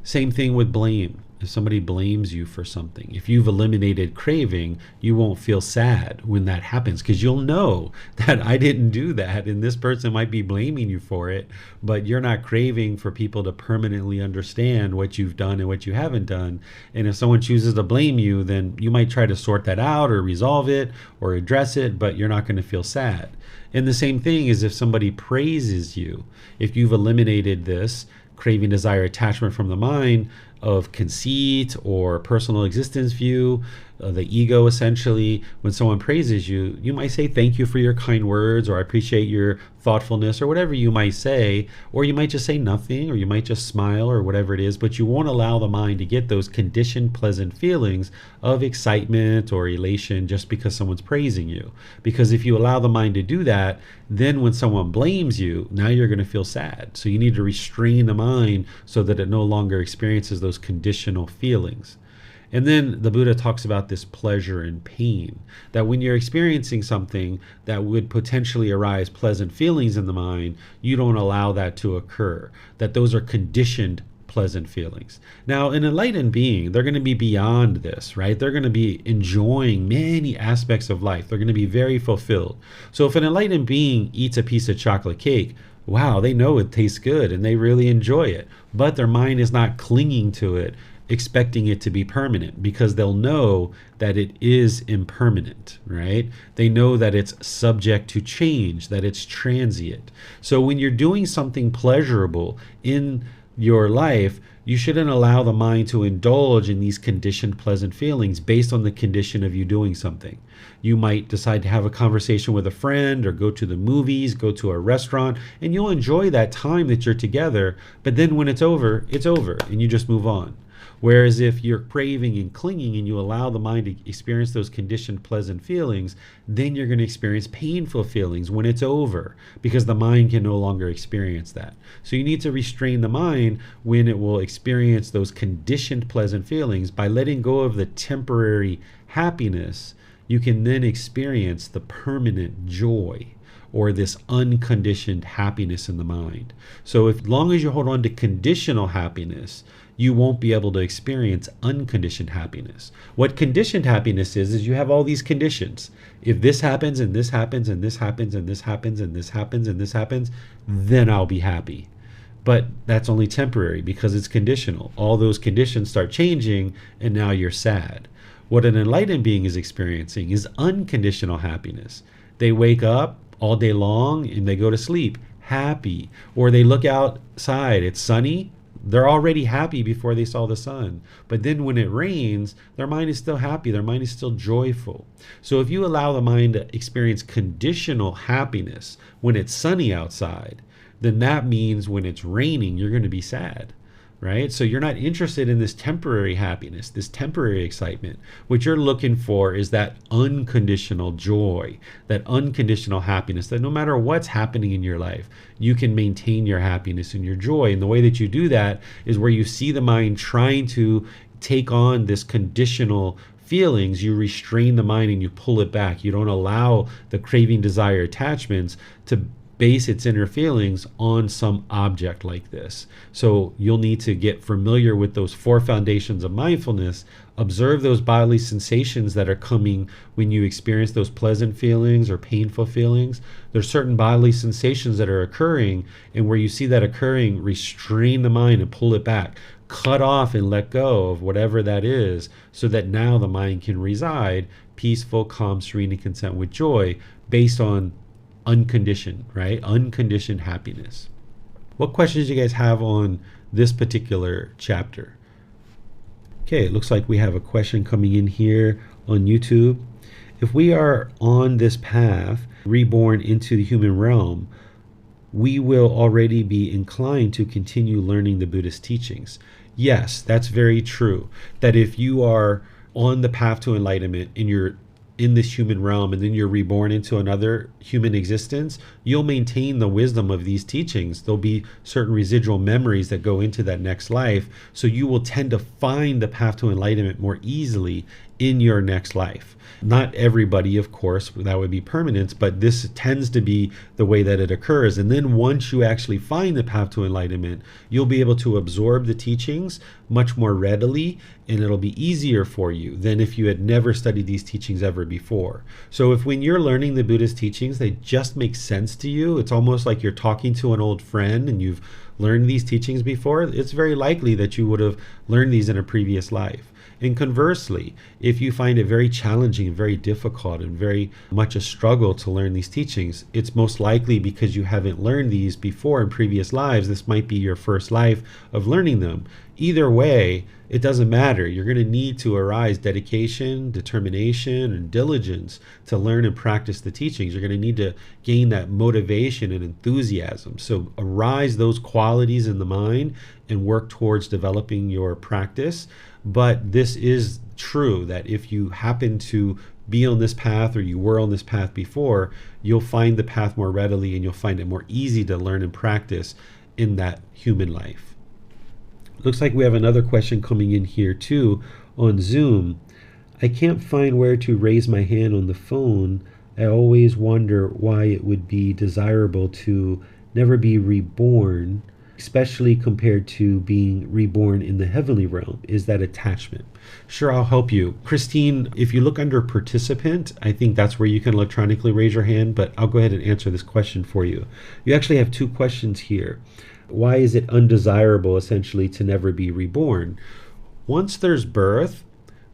Same thing with blame. If somebody blames you for something, if you've eliminated craving, you won't feel sad when that happens, because you'll know that I didn't do that and this person might be blaming you for it, but you're not craving for people to permanently understand what you've done and what you haven't done. And if someone chooses to blame you, then you might try to sort that out or resolve it or address it, but you're not going to feel sad. And the same thing is if somebody praises you, if you've eliminated this craving, desire, attachment from the mind, of conceit or personal existence view, the ego essentially. When someone praises you, you might say thank you for your kind words, or I appreciate your thoughtfulness, or whatever you might say, or you might just say nothing, or you might just smile, or whatever it is, but you won't allow the mind to get those conditioned pleasant feelings of excitement or elation just because someone's praising you. Because if you allow the mind to do that, then when someone blames you, now you're going to feel sad. So you need to restrain the mind so that it no longer experiences those conditional feelings. And then the Buddha talks about this pleasure and pain, that when you're experiencing something that would potentially arise pleasant feelings in the mind, you don't allow that to occur, that those are conditioned pleasant feelings. Now, an enlightened being, they're going to be beyond this, right? They're going to be enjoying many aspects of life. They're going to be very fulfilled. So if an enlightened being eats a piece of chocolate cake, wow, they know it tastes good and they really enjoy it, but their mind is not clinging to it, expecting it to be permanent, because they'll know that it is impermanent, right? They know that it's subject to change, that it's transient. So when you're doing something pleasurable in your life, you shouldn't allow the mind to indulge in these conditioned pleasant feelings based on the condition of you doing something. You might decide to have a conversation with a friend, or go to the movies, go to a restaurant, and you'll enjoy that time that you're together, but then when it's over, and you just move on. Whereas if you're craving and clinging and you allow the mind to experience those conditioned pleasant feelings, then you're going to experience painful feelings when it's over, because the mind can no longer experience that. So you need to restrain the mind when it will experience those conditioned pleasant feelings. By letting go of the temporary happiness, you can then experience the permanent joy, or this unconditioned happiness in the mind. So as long as you hold on to conditional happiness, you won't be able to experience unconditioned happiness. What conditioned happiness is you have all these conditions. If this happens, and this happens, and this happens, and this happens, and this happens, and this happens, then I'll be happy. But that's only temporary because it's conditional. All those conditions start changing, and now you're sad. What an enlightened being is experiencing is unconditional happiness. They wake up all day long and they go to sleep happy. Or they look outside, it's sunny, they're already happy before they saw the sun. But then when it rains, their mind is still happy, their mind is still joyful. So if you allow the mind to experience conditional happiness when it's sunny outside, then that means when it's raining, you're going to be sad. Right? So you're not interested in this temporary happiness, this temporary excitement. What you're looking for is that unconditional joy, that unconditional happiness, that no matter what's happening in your life, you can maintain your happiness and your joy. And the way that you do that is where you see the mind trying to take on this conditional feelings, you restrain the mind and you pull it back. You don't allow the craving, desire, attachments to base its inner feelings on some object like this. So you'll need to get familiar with those 4 foundations of mindfulness. Observe those bodily sensations that are coming when you experience those pleasant feelings or painful feelings. There's certain bodily sensations that are occurring, and where you see that occurring, restrain the mind and pull it back. Cut off and let go of whatever that is, so that now the mind can reside peaceful, calm, serene, and content with joy based on unconditioned, right? Unconditioned happiness. What questions do you guys have on this particular chapter? Okay, it looks like we have a question coming in here on YouTube. If we are on this path, reborn into the human realm, we will already be inclined to continue learning the Buddhist teachings. Yes, that's very true. That if you are on the path to enlightenment and you're in this human realm and then you're reborn into another human existence, you'll maintain the wisdom of these teachings. There'll be certain residual memories that go into that next life, so you will tend to find the path to enlightenment more easily in your next life. Not everybody, of course, that would be permanence, but this tends to be the way that it occurs. And then once you actually find the path to enlightenment, you'll be able to absorb the teachings much more readily, and it'll be easier for you than if you had never studied these teachings ever before. So if when you're learning the Buddhist teachings, they just make sense to you, it's almost like you're talking to an old friend and you've learned these teachings before, it's very likely that you would have learned these in a previous life. And conversely, if you find it very challenging, very difficult, and very much a struggle to learn these teachings, it's most likely because you haven't learned these before in previous lives. This might be your first life of learning them. Either way, it doesn't matter. You're going to need to arise dedication, determination, and diligence to learn and practice the teachings. You're going to need to gain that motivation and enthusiasm. So arise those qualities in the mind and work towards developing your practice. But this is true that if you happen to be on this path, or you were on this path before, you'll find the path more readily, and you'll find it more easy to learn and practice in that human life. Looks like we have another question coming in here too on Zoom. I can't find where to raise my hand on the phone. I always wonder why it would be desirable to never be reborn, especially compared to being reborn in the heavenly realm. Is that attachment? Sure, I'll help you. Christine, if you look under participant, I think that's where you can electronically raise your hand, but I'll go ahead and answer this question for you. You actually have two questions here. Why is it undesirable, essentially, to never be reborn? Once there's birth,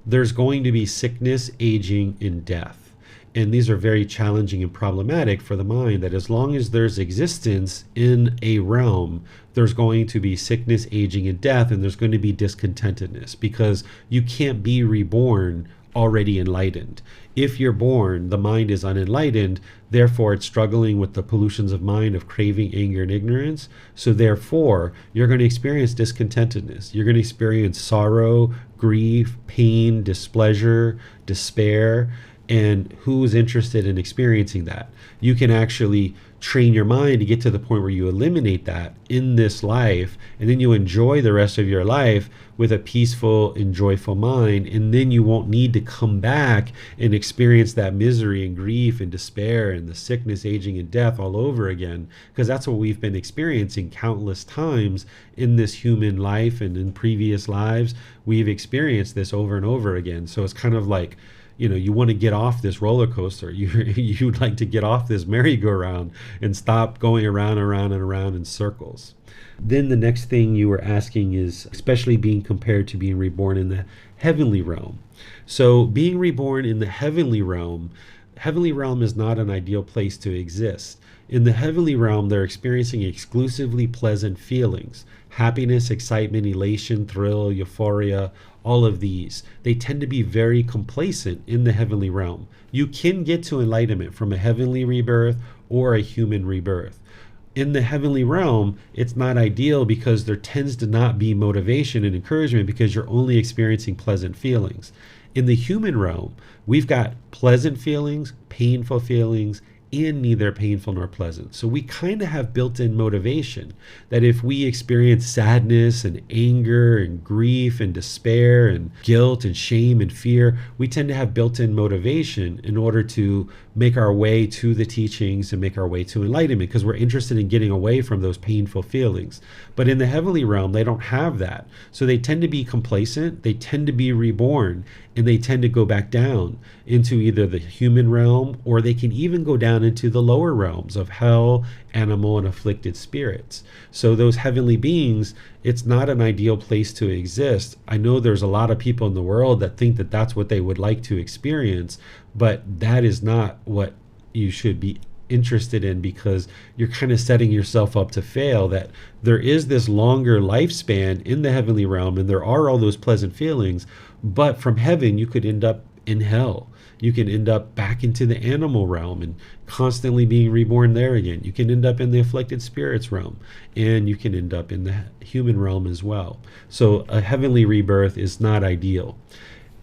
there's going to be sickness, aging, and death. And these are very challenging and problematic for the mind, that as long as there's existence in a realm, there's going to be sickness, aging, and death, and there's going to be discontentedness, because you can't be reborn already enlightened. If you're born, the mind is unenlightened, therefore it's struggling with the pollutions of mind of craving, anger, and ignorance. So therefore, you're going to experience discontentedness. You're going to experience sorrow, grief, pain, displeasure, despair. And who's interested in experiencing that? You can actually train your mind to get to the point where you eliminate that in this life, and then you enjoy the rest of your life with a peaceful and joyful mind, and then you won't need to come back and experience that misery and grief and despair and the sickness, aging, and death all over again, because that's what we've been experiencing countless times in this human life, and in previous lives we've experienced this over and over again. So it's kind of like, you want to get off this roller coaster. You'd like to get off this merry-go-round and stop going around and around and around in circles. Then the next thing you were asking is, especially being compared to being reborn in the heavenly realm. So being reborn in the heavenly realm is not an ideal place to exist. In the heavenly realm, they're experiencing exclusively pleasant feelings: happiness, excitement, elation, thrill, euphoria, all of these. They tend to be very complacent in the heavenly realm. You can get to enlightenment from a heavenly rebirth or a human rebirth. In the heavenly realm, it's not ideal because there tends to not be motivation and encouragement, because you're only experiencing pleasant feelings. In the human realm, we've got pleasant feelings, painful feelings, and neither painful nor pleasant. So we kind of have built-in motivation that if we experience sadness and anger and grief and despair and guilt and shame and fear, we tend to have built-in motivation in order to make our way to the teachings and make our way to enlightenment, because we're interested in getting away from those painful feelings. But in the heavenly realm, they don't have that. So they tend to be complacent, they tend to be reborn, and they tend to go back down into either the human realm, or they can even go down into the lower realms of hell, animal, and afflicted spirits. So those heavenly beings, it's not an ideal place to exist. I know there's a lot of people in the world that think that that's what they would like to experience, but that is not what you should be interested in, because you're kind of setting yourself up to fail. That there is this longer lifespan in the heavenly realm, and there are all those pleasant feelings, but from heaven you could end up in hell. You can end up back into the animal realm and constantly being reborn there again. You can end up in the afflicted spirits realm, and you can end up in the human realm as well. So a heavenly rebirth is not ideal.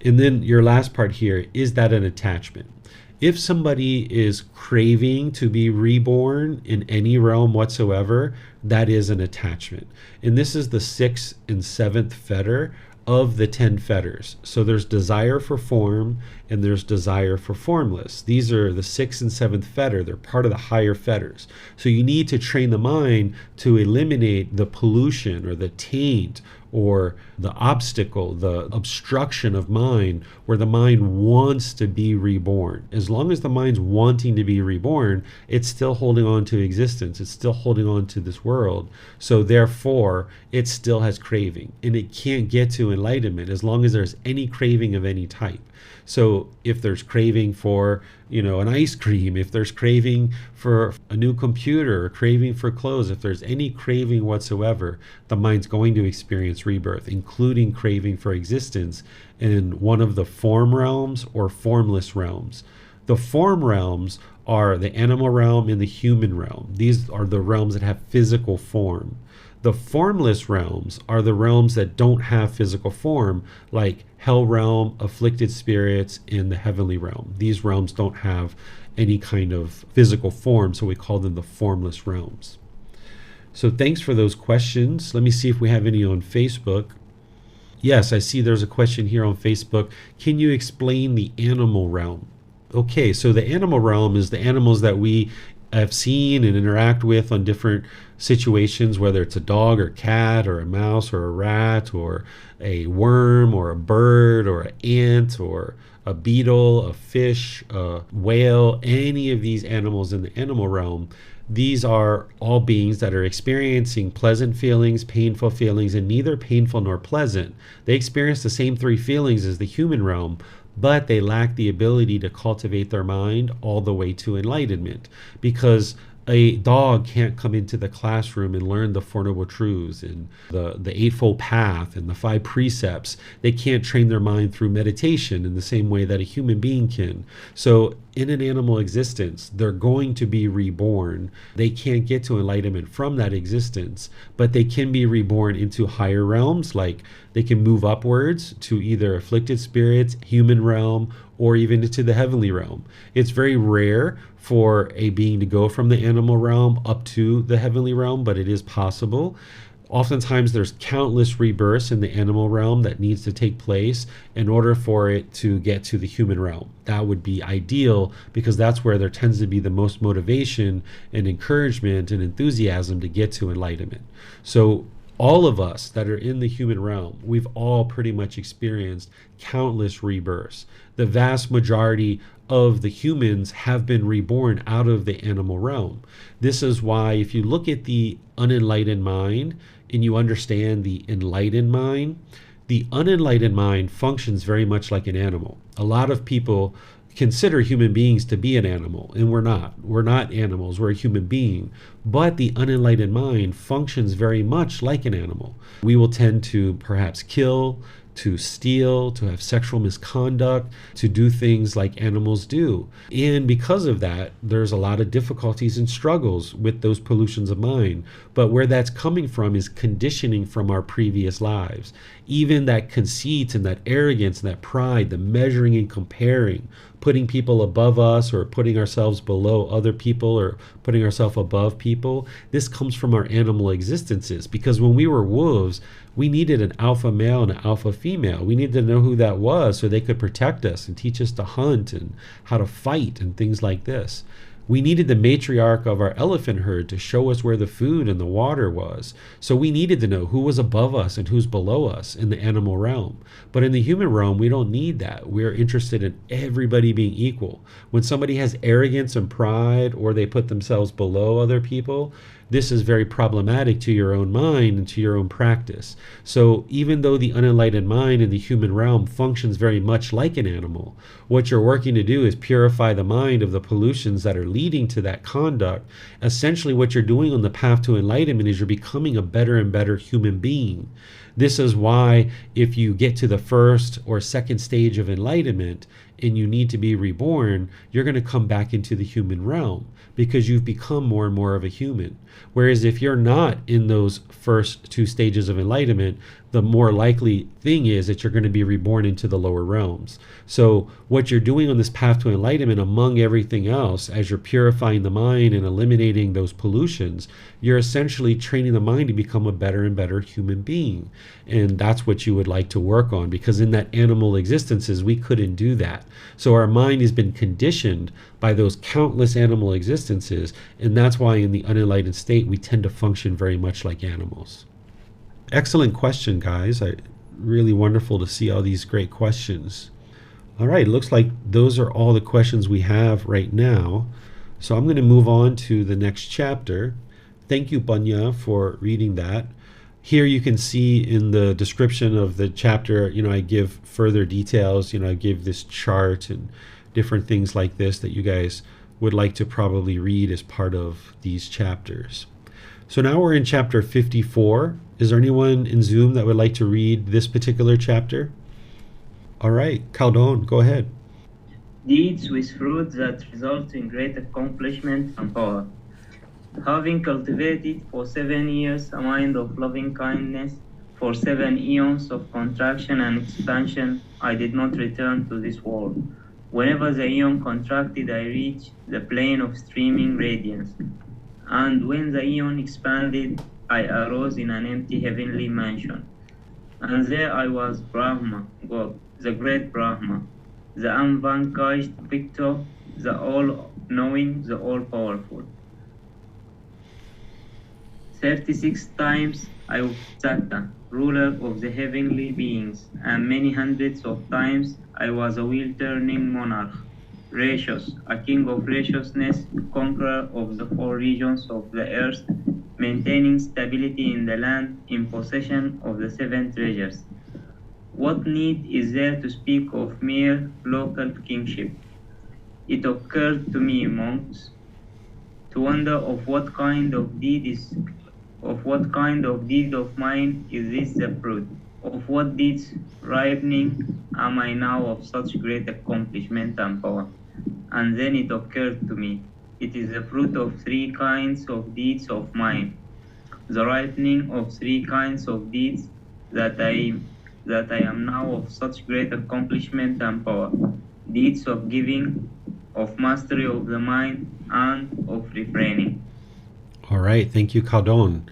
And then your last part here, is that an attachment? If somebody is craving to be reborn in any realm whatsoever, that is an attachment. And this is the 6th and 7th fetter of the 10 fetters. So there's desire for form, and there's desire for formless. These are the sixth and seventh fetter. They're part of the higher fetters. So you need to train the mind to eliminate the pollution or the taint or the obstacle, the obstruction of mind, where the mind wants to be reborn. As long as the mind's wanting to be reborn, it's still holding on to existence. It's still holding on to this world. So therefore, it still has craving, and it can't get to enlightenment as long as there's any craving of any type. So if there's craving for, an ice cream, if there's craving for a new computer, or craving for clothes, if there's any craving whatsoever, the mind's going to experience rebirth, including craving for existence in one of the form realms or formless realms. The form realms are the animal realm and the human realm. These are the realms that have physical form. The formless realms are the realms that don't have physical form, like hell realm, afflicted spirits, and the heavenly realm. These realms don't have any kind of physical form, so we call them the formless realms. So thanks for those questions. Let me see if we have any on Facebook. Yes, I see there's a question here on Facebook. Can you explain the animal realm? Okay, so the animal realm is the animals that we have seen and interact with on different situations, whether it's a dog or cat or a mouse or a rat or a worm or a bird or an ant or a beetle, a fish, a whale, any of these animals in the animal realm. These are all beings that are experiencing pleasant feelings, painful feelings, and neither painful nor pleasant. They experience the same three feelings as the human realm, but they lack the ability to cultivate their mind all the way to enlightenment, because a dog can't come into the classroom and learn the Four Noble Truths and the Eightfold Path and the 5 precepts. They can't train their mind through meditation in the same way that a human being can. So in an animal existence, they're going to be reborn. They can't get to enlightenment from that existence, but they can be reborn into higher realms, like they can move upwards to either afflicted spirits, human realm, or even into the heavenly realm. It's very rare for a being to go from the animal realm up to the heavenly realm, but it is possible. Oftentimes there's countless rebirths in the animal realm that needs to take place in order for it to get to the human realm. That would be ideal, because that's where there tends to be the most motivation and encouragement and enthusiasm to get to enlightenment. So all of us that are in the human realm, we've all pretty much experienced countless rebirths. The vast majority of the humans have been reborn out of the animal realm. This is why if you look at the unenlightened mind and you understand the enlightened mind, the unenlightened mind functions very much like an animal. A lot of people consider human beings to be an animal, and we're not. We're not animals, we're a human being. But the unenlightened mind functions very much like an animal. We will tend to perhaps kill, to steal, to have sexual misconduct, to do things like animals do. And because of that, there's a lot of difficulties and struggles with those pollutions of mind. But where that's coming from is conditioning from our previous lives. Even that conceit and that arrogance and that pride, the measuring and comparing, putting people above us or putting ourselves below other people or putting ourselves above people, this comes from our animal existences. Because when we were wolves, we needed an alpha male and an alpha female. We needed to know who that was so they could protect us and teach us to hunt and how to fight and things like this. We needed the matriarch of our elephant herd to show us where the food and the water was. So we needed to know who was above us and who's below us in the animal realm. But in the human realm, we don't need that. We're interested in everybody being equal. When somebody has arrogance and pride, or they put themselves below other people, this is very problematic to your own mind and to your own practice. So even though the unenlightened mind in the human realm functions very much like an animal, what you're working to do is purify the mind of the pollutions that are leading to that conduct. Essentially, what you're doing on the path to enlightenment is you're becoming a better and better human being. This is why if you get to the first or second stage of enlightenment and you need to be reborn, you're going to come back into the human realm because you've become more and more of a human. Whereas if you're not in those first 2 stages of enlightenment, the more likely thing is that you're going to be reborn into the lower realms. So what you're doing on this path to enlightenment, among everything else, as you're purifying the mind and eliminating those pollutions, you're essentially training the mind to become a better and better human being. And that's what you would like to work on, because in that animal existences, we couldn't do that. So our mind has been conditioned by those countless animal existences. And that's why in the unenlightened state, we tend to function very much like animals. Excellent question, guys. Really wonderful to see all these great questions. All right, looks like those are all the questions we have right now. So I'm going to move on to the next chapter. Thank you, Panya, for reading that. Here you can see in the description of the chapter, I give further details. I give this chart and different things like this that you guys would like to probably read as part of these chapters. So now we're in chapter 54. Is there anyone in Zoom that would like to read this particular chapter? All right, Caldon, go ahead. Deeds with fruit that result in great accomplishment and power. Having cultivated for 7 years a mind of loving kindness, for 7 eons of contraction and expansion, I did not return to this world. Whenever the eon contracted, I reached the plane of streaming radiance. And when the eon expanded, I arose in an empty heavenly mansion. And there I was Brahma, God, the great Brahma, the unvanquished victor, the all-knowing, the all-powerful. 36 times I was Satta, ruler of the heavenly beings, and many hundreds of times I was a wheel-turning monarch, Ratios, a king of righteousness, conqueror of the 4 regions of the earth, maintaining stability in the land, in possession of the 7 treasures. What need is there to speak of mere local kingship? It occurred to me, monks, to wonder of what kind of deed of mine is this the fruit? Of what deeds ripening am I now of such great accomplishment and power? And then it occurred to me, it is the fruit of 3 kinds of deeds of mine, the ripening of 3 kinds of deeds that I am now of such great accomplishment and power, deeds of giving, of mastery of the mind, and of refraining. All right, thank you, Caldon.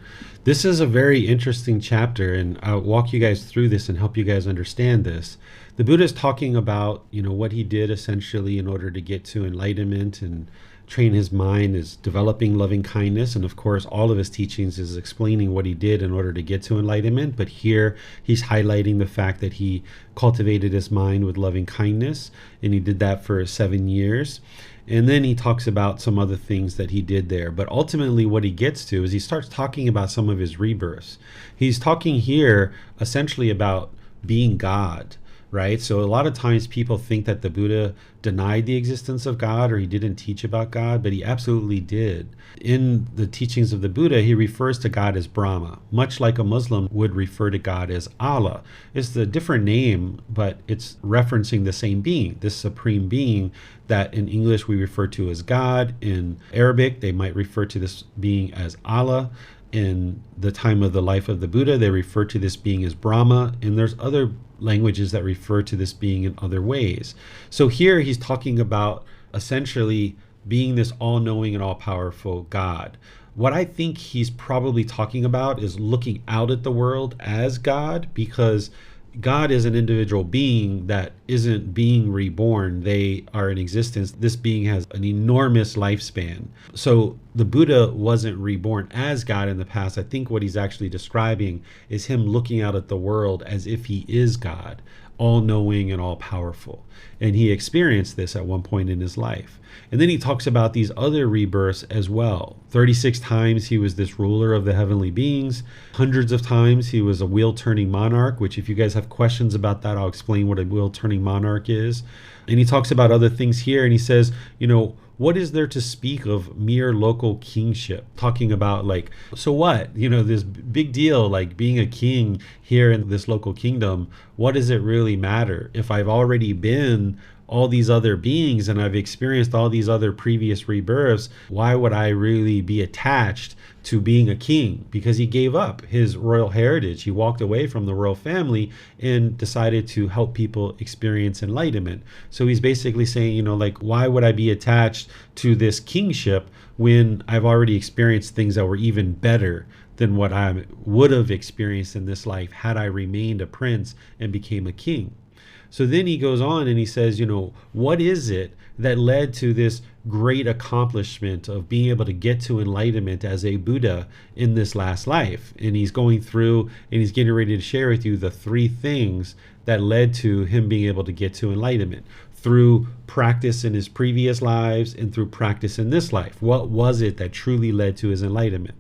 This is a very interesting chapter, and I'll walk you guys through this and help you guys understand this. The Buddha is talking about, what he did essentially in order to get to enlightenment and train his mind, is developing loving kindness. And of course, all of his teachings is explaining what he did in order to get to enlightenment. But here he's highlighting the fact that he cultivated his mind with loving kindness, and he did that for 7 years. And then he talks about some other things that he did there. But ultimately what he gets to is he starts talking about some of his rebirths. He's talking here essentially about being God, right? So a lot of times people think that the Buddha denied the existence of God, or he didn't teach about God, but he absolutely did. In the teachings of the Buddha, he refers to God as Brahma, much like a Muslim would refer to God as Allah. It's the different name, but it's referencing the same being, this supreme being that in English we refer to as God. In Arabic, they might refer to this being as Allah. In the time of the life of the Buddha, they refer to this being as Brahma, and there's other languages that refer to this being in other ways. So here he's talking about essentially being this all-knowing and all-powerful God. What I think he's probably talking about is looking out at the world as God, because God is an individual being that isn't being reborn. They are in existence. This being has an enormous lifespan. So the Buddha wasn't reborn as God in the past. I think what he's actually describing is him looking out at the world as if he is God, all-knowing and all-powerful. And he experienced this at one point in his life. And then he talks about these other rebirths as well. 36 times he was this ruler of the heavenly beings. Hundreds of times he was a wheel-turning monarch, which if you guys have questions about that, I'll explain what a wheel-turning monarch is. And he talks about other things here, and he says, what is there to speak of mere local kingship? Talking about so what? This big deal, like being a king here in this local kingdom, what does it really matter? If I've already been all these other beings and I've experienced all these other previous rebirths, why would I really be attached to being a king? Because he gave up his royal heritage. He walked away from the royal family and decided to help people experience enlightenment. So he's basically saying, why would I be attached to this kingship when I've already experienced things that were even better than what I would have experienced in this life had I remained a prince and became a king. So then he goes on and he says, what is it that led to this great accomplishment of being able to get to enlightenment as a Buddha in this last life? And he's going through and he's getting ready to share with you the 3 things that led to him being able to get to enlightenment through practice in his previous lives and through practice in this life. What was it that truly led to his enlightenment?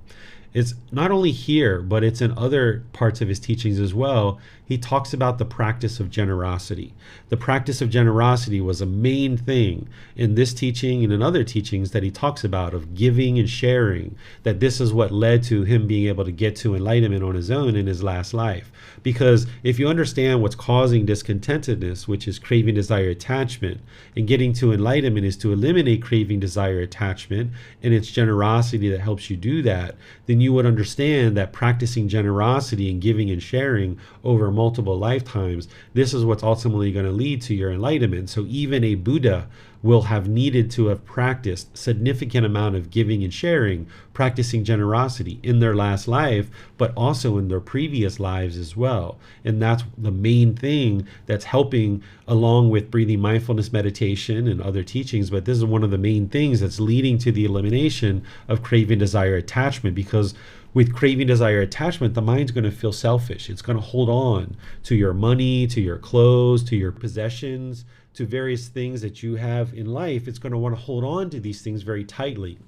It's not only here, but it's in other parts of his teachings as well. He talks about the practice of generosity. The practice of generosity was a main thing in this teaching and in other teachings that he talks about, of giving and sharing, that this is what led to him being able to get to enlightenment on his own in his last life. Because if you understand what's causing discontentedness, which is craving, desire, attachment, and getting to enlightenment is to eliminate craving, desire, attachment, and it's generosity that helps you do that, then you would understand that practicing generosity and giving and sharing over multiple lifetimes, this is what's ultimately going to lead to your enlightenment. So even a Buddha will have needed to have practiced significant amount of giving and sharing, practicing generosity in their last life, but also in their previous lives as well. And that's the main thing that's helping, along with breathing mindfulness meditation and other teachings. But this is one of the main things that's leading to the elimination of craving, desire, attachment, because with craving, desire, attachment, the mind's going to feel selfish. It's going to hold on to your money, to your clothes, to your possessions, to various things that you have in life. It's going to want to hold on to these things very tightly.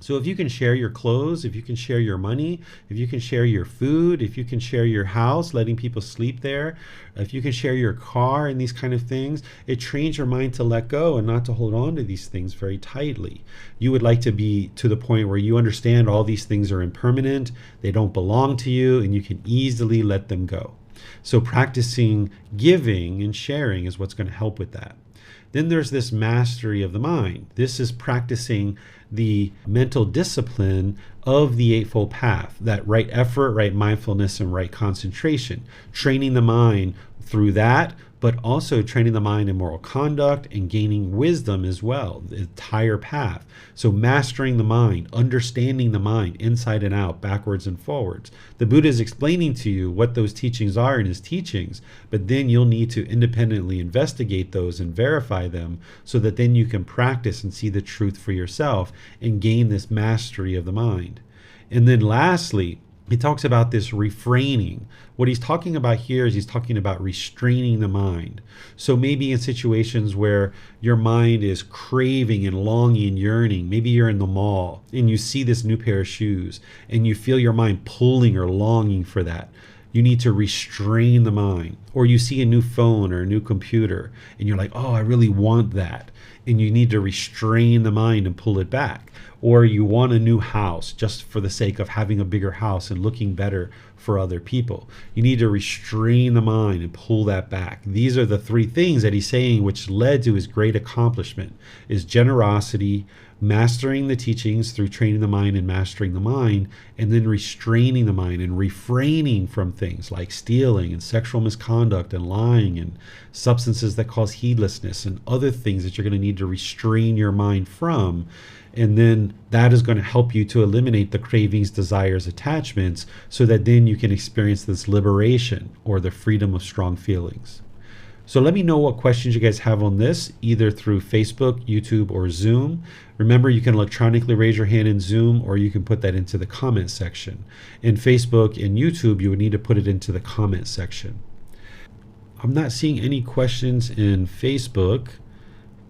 So if you can share your clothes, if you can share your money, if you can share your food, if you can share your house, letting people sleep there, if you can share your car and these kind of things, it trains your mind to let go and not to hold on to these things very tightly. You would like to be to the point where you understand all these things are impermanent, they don't belong to you, and you can easily let them go. So practicing giving and sharing is what's going to help with that. Then there's this mastery of the mind. This is practicing the mental discipline of the Eightfold Path, that right effort, right mindfulness, and right concentration. Training the mind through that, but also training the mind in moral conduct and gaining wisdom as well, the entire path. So mastering the mind, understanding the mind inside and out, backwards and forwards. The Buddha is explaining to you what those teachings are in his teachings, but then you'll need to independently investigate those and verify them so that then you can practice and see the truth for yourself and gain this mastery of the mind. And then lastly, he talks about this refraining. What he's talking about here is he's talking about restraining the mind. So maybe in situations where your mind is craving and longing and yearning, maybe you're in the mall and you see this new pair of shoes and you feel your mind pulling or longing for that. You need to restrain the mind. Or you see a new phone or a new computer and you're like, oh, I really want that. And you need to restrain the mind and pull it back. Or you want a new house just for the sake of having a bigger house and looking better for other people. You need to restrain the mind and pull that back. These are the 3 things that he's saying which led to his great accomplishment, is generosity, mastering the teachings through training the mind and mastering the mind, and then restraining the mind and refraining from things like stealing and sexual misconduct and lying and substances that cause heedlessness and other things that you're going to need to restrain your mind from. And then that is going to help you to eliminate the cravings, desires, attachments, so that then you can experience this liberation or the freedom of strong feelings. So let me know what questions you guys have on this, either through Facebook, YouTube, or Zoom. Remember, you can electronically raise your hand in Zoom, or you can put that into the comment section. In Facebook and YouTube, you would need to put it into the comment section. I'm not seeing any questions in Facebook,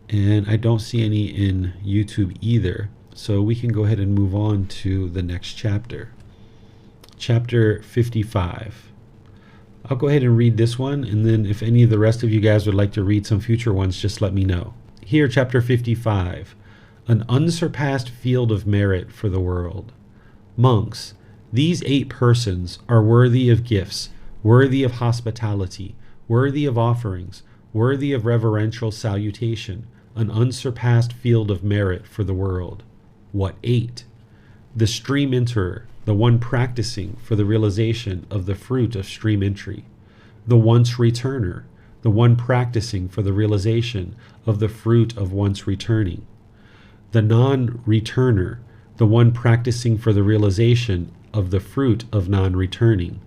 and I don't see any in YouTube either. So we can go ahead and move on to the next chapter. Chapter 55. I'll go ahead and read this one, and then if any of the rest of you guys would like to read some future ones, just let me know. Here, chapter 55. An unsurpassed field of merit for the world. Monks, these 8 persons are worthy of gifts, worthy of hospitality, worthy of offerings, worthy of reverential salutation, an unsurpassed field of merit for the world. What 8? The stream enterer, the one practicing for the realization of the fruit of stream entry. The once returner, the one practicing for the realization of the fruit of once returning. The non-returner, the one practicing for the realization of the fruit of non-returning.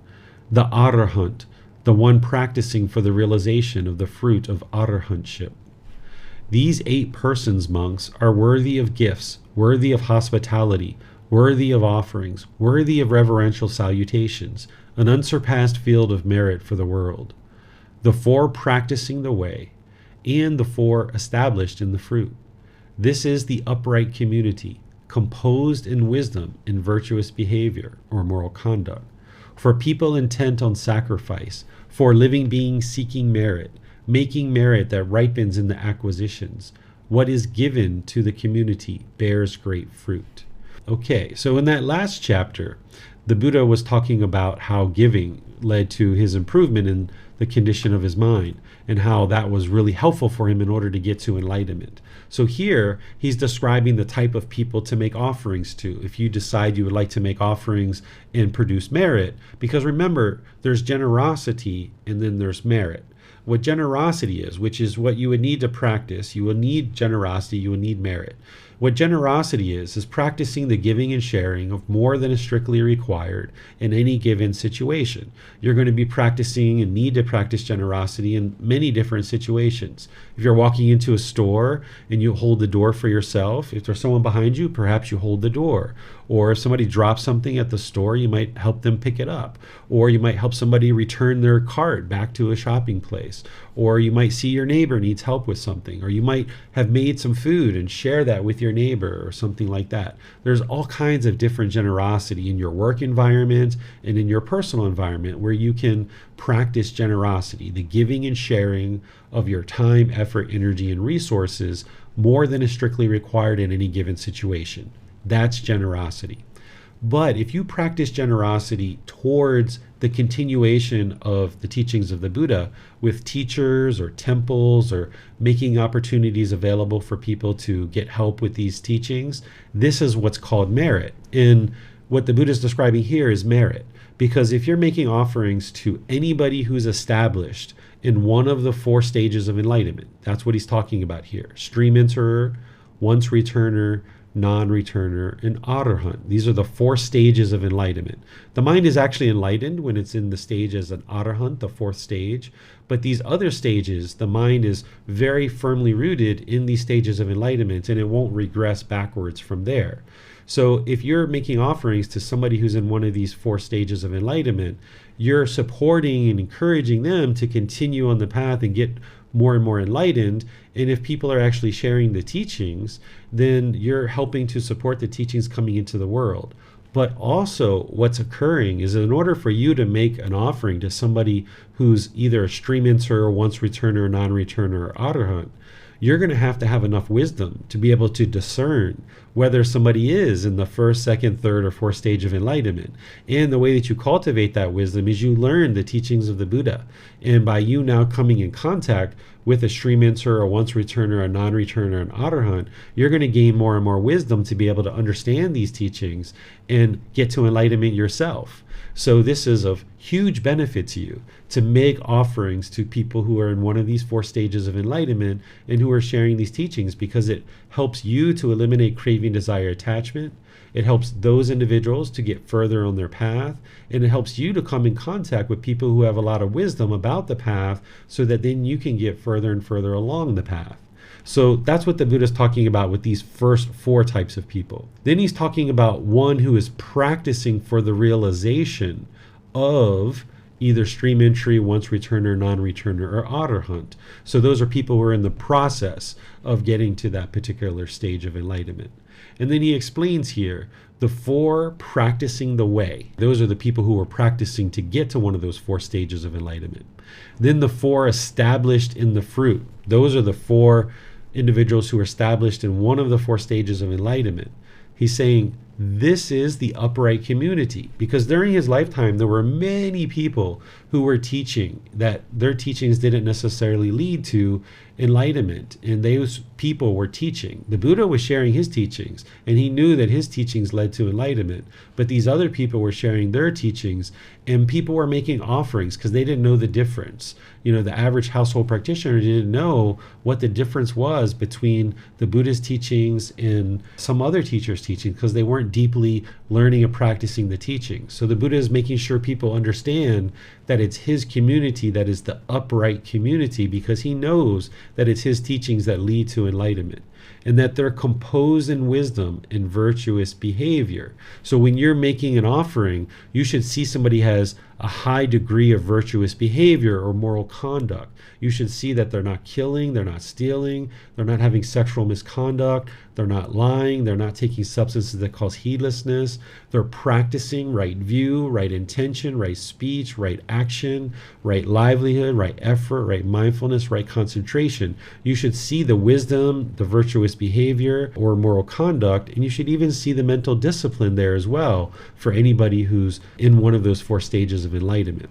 The Arahant, the one practicing for the realization of the fruit of Arahantship. These 8 persons, monks, are worthy of gifts, worthy of hospitality, worthy of offerings, worthy of reverential salutations, an unsurpassed field of merit for the world. The 4 practicing the way, and the 4 established in the fruit. This is the upright community, composed in wisdom and virtuous behavior or moral conduct, for people intent on sacrifice, for living beings seeking merit, making merit that ripens in the acquisitions. What is given to the community bears great fruit. Okay, so in that last chapter, the Buddha was talking about how giving led to his improvement in the condition of his mind, and how that was really helpful for him in order to get to enlightenment. So here, he's describing the type of people to make offerings to, if you decide you would like to make offerings and produce merit. Because remember, there's generosity and then there's merit. What generosity is, which is what you would need to practice, you will need generosity, you will need merit. What generosity is practicing the giving and sharing of more than is strictly required in any given situation. You're going to be practicing and need to practice generosity in many different situations. If you're walking into a store and you hold the door for yourself, if there's someone behind you, perhaps you hold the door. Or if somebody drops something at the store, you might help them pick it up. Or you might help somebody return their cart back to a shopping place. Or you might see your neighbor needs help with something. Or you might have made some food and share that with your neighbor or something like that. There's all kinds of different generosity in your work environment and in your personal environment where you can practice generosity, the giving and sharing of your time, effort, energy, and resources more than is strictly required in any given situation. That's generosity. But if you practice generosity towards the continuation of the teachings of the Buddha with teachers or temples or making opportunities available for people to get help with these teachings, this is what's called merit. And what the Buddha is describing here is merit. Because if you're making offerings to anybody who's established in one of the 4 stages of enlightenment, that's what he's talking about here. Stream enterer, once returner, non-returner, and arahant. These are the 4 stages of enlightenment. The mind is actually enlightened when it's in the stage as an arahant, the 4th stage. But these other stages, the mind is very firmly rooted in these stages of enlightenment, and it won't regress backwards from there. So if you're making offerings to somebody who's in one of these 4 stages of enlightenment, you're supporting and encouraging them to continue on the path and get more and more enlightened. And if people are actually sharing the teachings, then you're helping to support the teachings coming into the world. But also what's occurring is in order for you to make an offering to somebody who's either a stream enterer, once returner, non-returner, or arahant, you're going to have enough wisdom to be able to discern whether somebody is in the 1st, 2nd, 3rd, or 4th stage of enlightenment. And the way that you cultivate that wisdom is you learn the teachings of the Buddha. And by you now coming in contact with a stream enterer, a once returner, a non-returner, an arahant, you're going to gain more and more wisdom to be able to understand these teachings and get to enlightenment yourself. So this is of huge benefit to you to make offerings to people who are in one of these 4 stages of enlightenment and who are sharing these teachings, because it helps you to eliminate craving, desire, attachment. It helps those individuals to get further on their path, and it helps you to come in contact with people who have a lot of wisdom about the path so that then you can get further and further along the path. So that's what the Buddha is talking about with these first 4 types of people. Then he's talking about one who is practicing for the realization of either stream entry, once returner, non-returner, or arahant. So those are people who are in the process of getting to that particular stage of enlightenment. And then he explains here the 4 practicing the way. Those are the people who are practicing to get to one of those 4 stages of enlightenment. Then the 4 established in the fruit. Those are the 4 individuals who are established in one of the 4 stages of enlightenment. He's saying this is the upright community, because during his lifetime there were many people who were teaching that their teachings didn't necessarily lead to enlightenment, and those people were teaching. The Buddha was sharing his teachings, and he knew that his teachings led to enlightenment, but these other people were sharing their teachings, and people were making offerings because they didn't know the difference. The average household practitioner didn't know what the difference was between the Buddha's teachings and some other teacher's teaching, because they weren't aren't deeply learning and practicing the teachings. So the Buddha is making sure people understand that it's his community that is the upright community, because he knows that it's his teachings that lead to enlightenment, and that they're composed in wisdom and virtuous behavior. So when you're making an offering, you should see somebody has a high degree of virtuous behavior or moral conduct. You should see that they're not killing, they're not stealing, they're not having sexual misconduct, they're not lying, they're not taking substances that cause heedlessness, they're practicing right view, right intention, right speech, right action, right livelihood, right effort, right mindfulness, right concentration. You should see the wisdom, the virtuous behavior or moral conduct, and you should even see the mental discipline there as well for anybody who's in one of those 4 stages of enlightenment.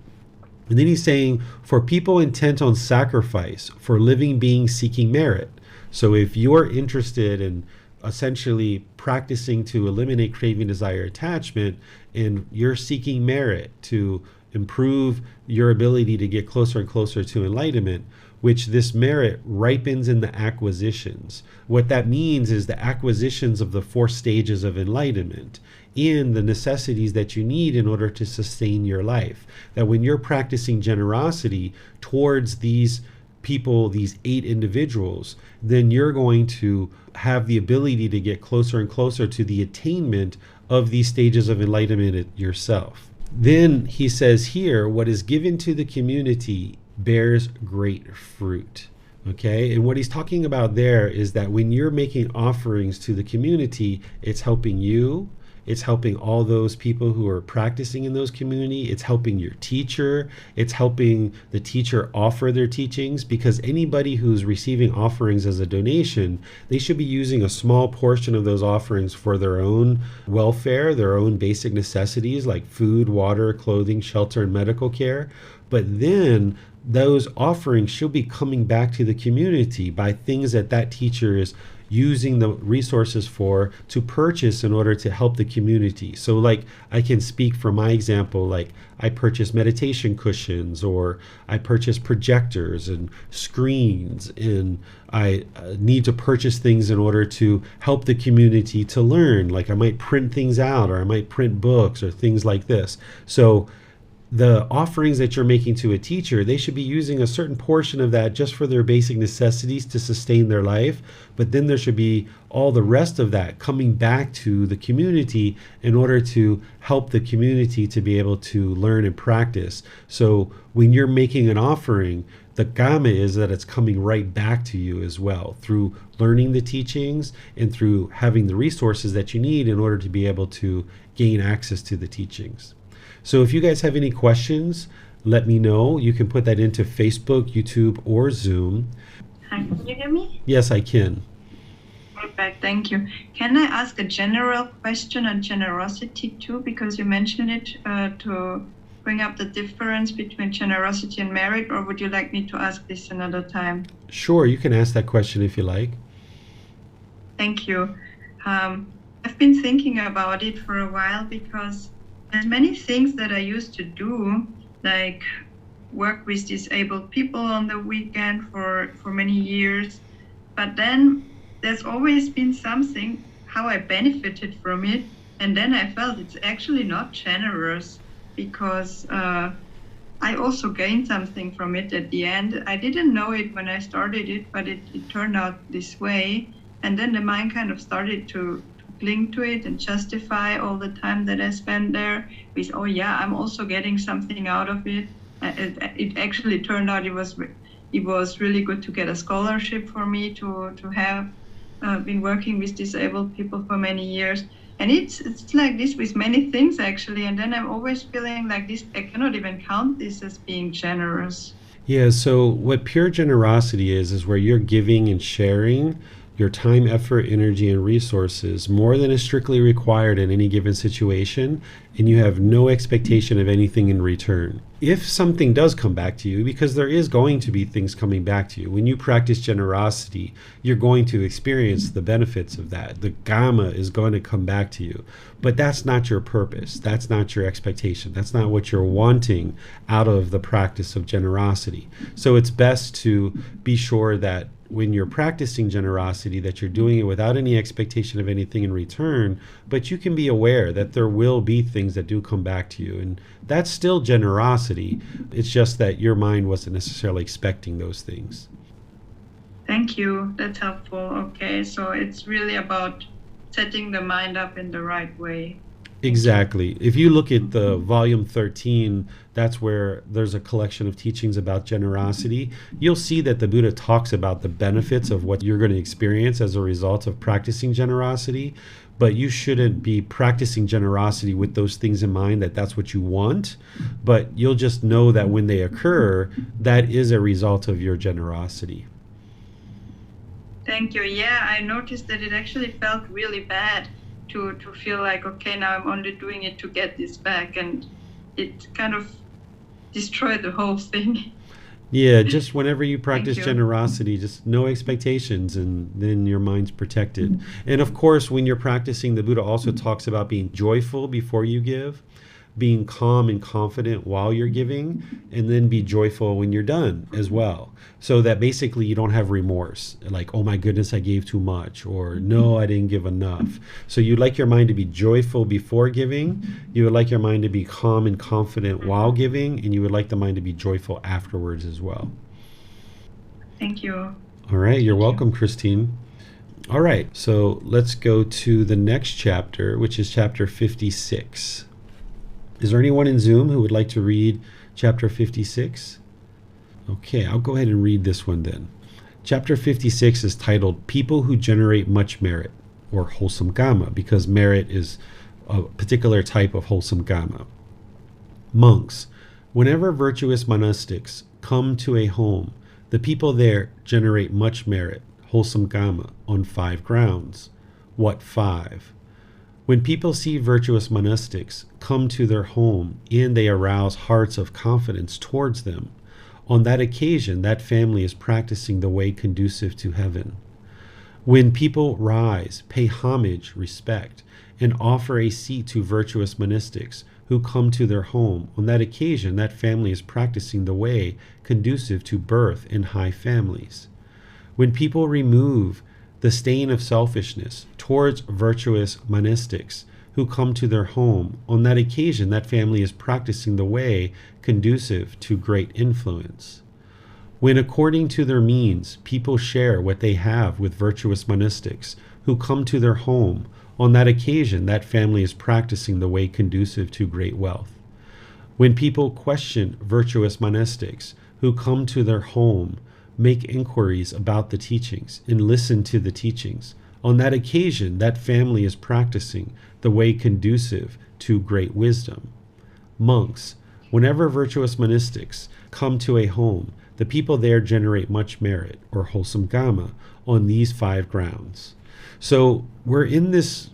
And then he's saying, for people intent on sacrifice, for living beings seeking merit. So if you're interested in essentially practicing to eliminate craving, desire, attachment, and you're seeking merit to improve your ability to get closer and closer to enlightenment, which this merit ripens in the acquisitions. What that means is the acquisitions of the 4 stages of enlightenment in the necessities that you need in order to sustain your life. That when you're practicing generosity towards these people, these 8 individuals, then you're going to have the ability to get closer and closer to the attainment of these stages of enlightenment yourself. Then he says here, what is given to the community bears great fruit. Okay, and what he's talking about there is that when you're making offerings to the community, it's helping you, it's helping all those people who are practicing in those community, it's helping your teacher, it's helping the teacher offer their teachings, because anybody who's receiving offerings as a donation, they should be using a small portion of those offerings for their own welfare, their own basic necessities like food, water, clothing, shelter, and medical care. But then those offerings should be coming back to the community by things that teacher is using the resources for to purchase in order to help the community. So like I can speak from my example, like I purchase meditation cushions, or I purchase projectors and screens, and I need to purchase things in order to help the community to learn. Like I might print things out, or I might print books or things like this. So the offerings that you're making to a teacher, they should be using a certain portion of that just for their basic necessities to sustain their life. But then there should be all the rest of that coming back to the community in order to help the community to be able to learn and practice. So when you're making an offering, the Gama is that it's coming right back to you as well through learning the teachings and through having the resources that you need in order to be able to gain access to the teachings. So if you guys have any questions, let me know. You can put that into Facebook, YouTube, or Zoom. Hi, can you hear me? Yes, I can. Perfect, thank you. Can I ask a general question on generosity too? Because you mentioned it to bring up the difference between generosity and merit, or would you like me to ask this another time? Sure, you can ask that question if you like. Thank you. I've been thinking about it for a while, because there's many things that I used to do, like work with disabled people on the weekend for many years. But then there's always been something, how I benefited from it. And then I felt it's actually not generous, because I also gained something from it at the end. I didn't know it when I started it, but it turned out this way. And then the mind kind of started to cling to it and justify all the time that I spent there with, oh yeah, I'm also getting something out of it. It actually turned out it was really good to get a scholarship for me to have been working with disabled people for many years. And it's like this with many things actually. And then I'm always feeling like this, I cannot even count this as being generous. Yeah, so what pure generosity is where you're giving and sharing your time, effort, energy, and resources more than is strictly required in any given situation, and you have no expectation of anything in return. If something does come back to you, because there is going to be things coming back to you, when you practice generosity, you're going to experience the benefits of that. The Gama is going to come back to you. But that's not your purpose. That's not your expectation. That's not what you're wanting out of the practice of generosity. So it's best to be sure that when you're practicing generosity, that you're doing it without any expectation of anything in return, but you can be aware that there will be things that do come back to you. And that's still generosity. It's just that your mind wasn't necessarily expecting those things. Thank you. That's helpful. Okay, so it's really about setting the mind up in the right way. Exactly. If you look at the volume 13, that's where there's a collection of teachings about generosity. You'll see that the Buddha talks about the benefits of what you're going to experience as a result of practicing generosity, but you shouldn't be practicing generosity with those things in mind, that that's what you want, but you'll just know that when they occur, that is a result of your generosity. Thank you. Yeah, I noticed that it actually felt really bad to feel like, okay, now I'm only doing it to get this back, and it kind of destroyed the whole thing. Yeah, just whenever you practice you. generosity, just no expectations, and then your mind's protected. And of course, when you're practicing, the Buddha also talks about being joyful before you give, being calm and confident while you're giving, and then be joyful when you're done as well. So that basically you don't have remorse, like, oh my goodness, I gave too much, or no, I didn't give enough. So you'd like your mind to be joyful before giving, you would like your mind to be calm and confident while giving, and you would like the mind to be joyful afterwards as well. Thank you. All right, you're welcome, Christine. All right, so let's go to the next chapter, which is chapter 56. Is there anyone in Zoom who would like to read chapter 56? Okay, I'll go ahead and read this one then. Chapter 56 is titled People Who Generate Much Merit, or Wholesome Gama, because merit is a particular type of wholesome Gama. Monks, whenever virtuous monastics come to a home, the people there generate much merit, wholesome Gama, on 5 grounds. What 5? When people see virtuous monastics come to their home and they arouse hearts of confidence towards them, on that occasion that family is practicing the way conducive to heaven. When people rise, pay homage, respect, and offer a seat to virtuous monastics who come to their home, on that occasion that family is practicing the way conducive to birth in high families. When people remove the stain of selfishness towards virtuous monastics who come to their home, on that occasion that family is practicing the way conducive to great influence. When according to their means people share what they have with virtuous monastics who come to their home, on that occasion that family is practicing the way conducive to great wealth. When people question virtuous monastics who come to their home, make inquiries about the teachings, and listen to the teachings, on that occasion that family is practicing the way conducive to great wisdom. Monks, whenever virtuous monastics come to a home, the people there generate much merit, or wholesome Gama, on these 5 grounds. So we're in this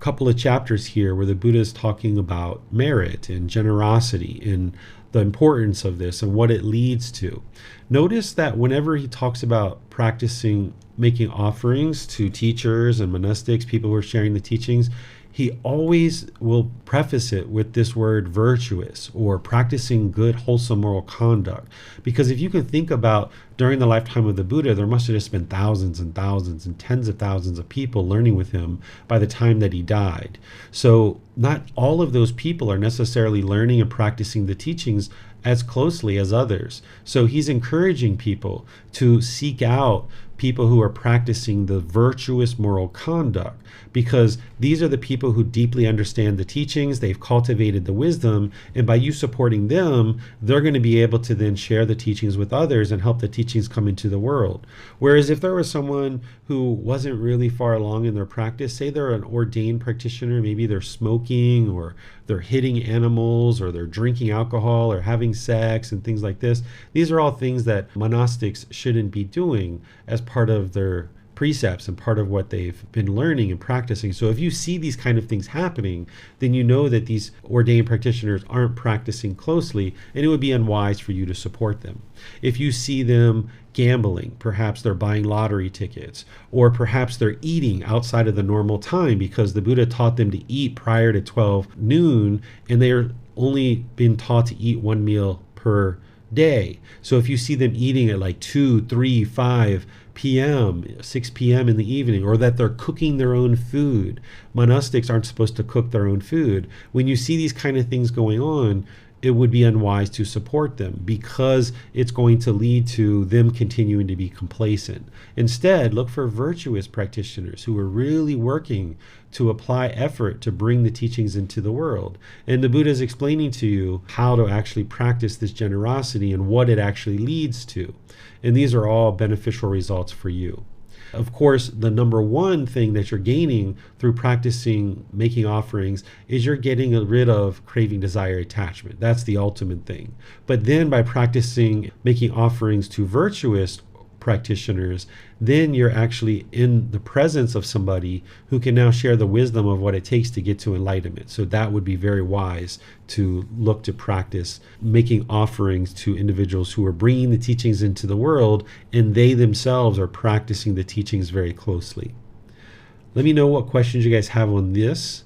couple of chapters here where the Buddha is talking about merit and generosity and the importance of this and what it leads to. Notice that whenever he talks about practicing making offerings to teachers and monastics, people who are sharing the teachings, he always will preface it with this word virtuous, or practicing good, wholesome moral conduct. Because if you can think about during the lifetime of the Buddha, there must have just been thousands and thousands and tens of thousands of people learning with him by the time that he died. So not all of those people are necessarily learning and practicing the teachings as closely as others. So he's encouraging people to seek out people who are practicing the virtuous moral conduct, because these are the people who deeply understand the teachings, they've cultivated the wisdom, and by you supporting them, they're going to be able to then share the teachings with others and help the teachings come into the world. Whereas if there was someone who wasn't really far along in their practice, say they're an ordained practitioner, maybe they're smoking, or they're hitting animals, or they're drinking alcohol, or having sex and things like this. These are all things that monastics shouldn't be doing as part of their precepts and part of what they've been learning and practicing. So if you see these kind of things happening, then you know that these ordained practitioners aren't practicing closely, and it would be unwise for you to support them. If you see them gambling, perhaps they're buying lottery tickets, or perhaps they're eating outside of the normal time because the Buddha taught them to eat prior to 12 noon, and they're only been taught to eat 1 meal per day. So if you see them eating at like 2, 3, 5 p.m., 6 p.m. in the evening, or that they're cooking their own food. Monastics aren't supposed to cook their own food. When you see these kind of things going on, it would be unwise to support them because it's going to lead to them continuing to be complacent. Instead, look for virtuous practitioners who are really working to apply effort to bring the teachings into the world. And the Buddha is explaining to you how to actually practice this generosity and what it actually leads to. And these are all beneficial results for you. Of course, the number one thing that you're gaining through practicing making offerings is you're getting rid of craving, desire, attachment. That's the ultimate thing. But then by practicing making offerings to virtuous practitioners, then you're actually in the presence of somebody who can now share the wisdom of what it takes to get to enlightenment. So that would be very wise to look to practice making offerings to individuals who are bringing the teachings into the world, and they themselves are practicing the teachings very closely. Let me know what questions you guys have on this.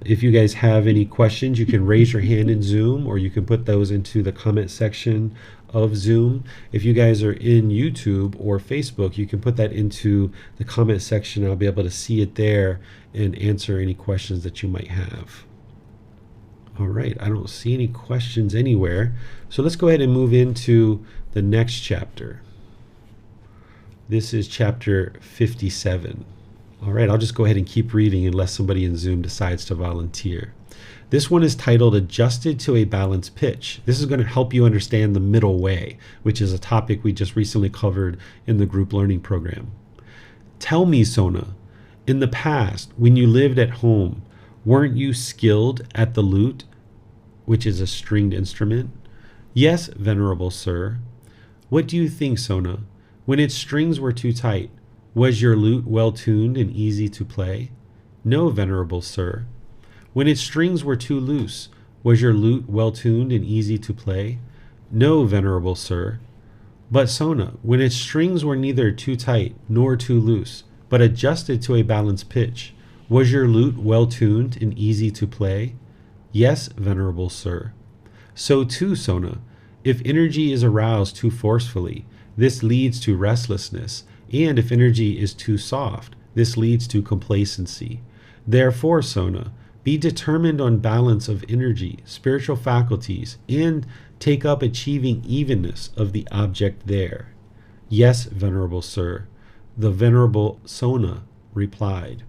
If you guys have any questions, you can raise your hand in Zoom, or you can put those into the comment section of Zoom. If you guys are in YouTube or Facebook, you can put that into the comment section. I'll be able to see it there and answer any questions that you might have. All right, I don't see any questions anywhere. So let's go ahead and move into the next chapter. This is chapter 57. All right, I'll just go ahead and keep reading unless somebody in Zoom decides to volunteer. This one is titled Adjusted to a Balanced Pitch. This is going to help you understand the middle way, which is a topic we just recently covered in the group learning program. Tell me, Sona, in the past, when you lived at home, weren't you skilled at the lute, which is a stringed instrument? Yes, venerable sir. What do you think, Sona? When its strings were too tight, was your lute well tuned and easy to play? No, venerable sir. When its strings were too loose, was your lute well tuned and easy to play? No, venerable sir. But Sona, when its strings were neither too tight nor too loose, but adjusted to a balanced pitch, was your lute well tuned and easy to play? Yes, venerable sir. So too, Sona, if energy is aroused too forcefully, this leads to restlessness, and if energy is too soft, this leads to complacency. Therefore, Sona, be determined on balance of energy, spiritual faculties, and take up achieving evenness of the object there. Yes, venerable sir, the venerable Sona replied.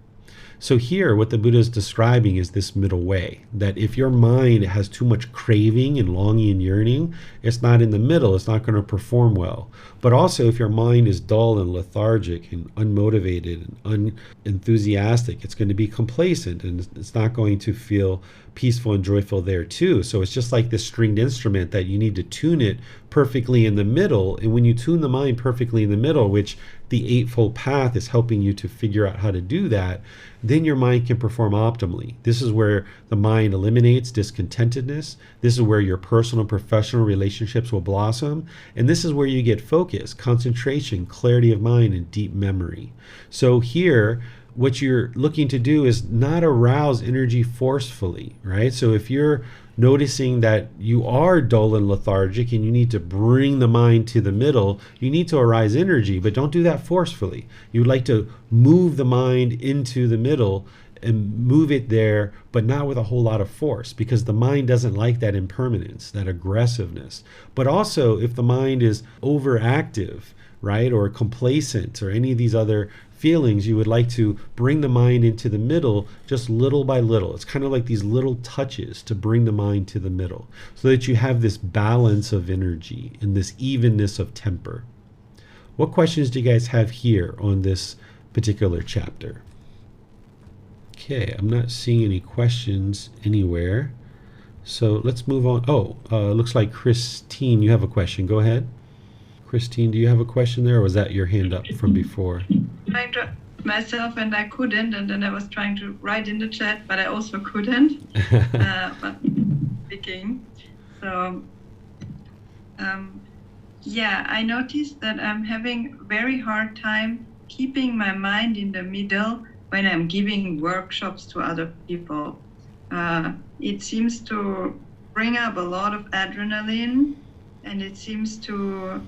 So here, what the Buddha is describing is this middle way, that if your mind has too much craving and longing and yearning, it's not in the middle, it's not going to perform well. But also, if your mind is dull and lethargic and unmotivated and unenthusiastic, it's going to be complacent and it's not going to feel peaceful and joyful there too. So it's just like this stringed instrument that you need to tune it perfectly in the middle. And when you tune the mind perfectly in the middle, which the Eightfold Path is helping you to figure out how to do that, then your mind can perform optimally. This is where the mind eliminates discontentedness. This is where your personal and professional relationships will blossom. And this is where you get focus, concentration, clarity of mind, and deep memory. So here, what you're looking to do is not arouse energy forcefully, right? So if you're noticing that you are dull and lethargic and you need to bring the mind to the middle, you need to arise energy, but don't do that forcefully. You'd like to move the mind into the middle and move it there, but not with a whole lot of force, because the mind doesn't like that impermanence, that aggressiveness. But also, if the mind is overactive, right, or complacent, or any of these other feelings, you would like to bring the mind into the middle just little by little. It's kind of like these little touches to bring the mind to the middle so that you have this balance of energy and this evenness of temper. What questions do you guys have here on this particular chapter? Okay, I'm not seeing any questions anywhere. So let's move on. Looks like Christine, you have a question. Go ahead. Christine, do you have a question there, or was that your hand up from before? Trying to myself and I couldn't, and then I was trying to write in the chat, but I also couldn't. But speaking. So, I noticed that I'm having a very hard time keeping my mind in the middle when I'm giving workshops to other people. It seems to bring up a lot of adrenaline, and it seems to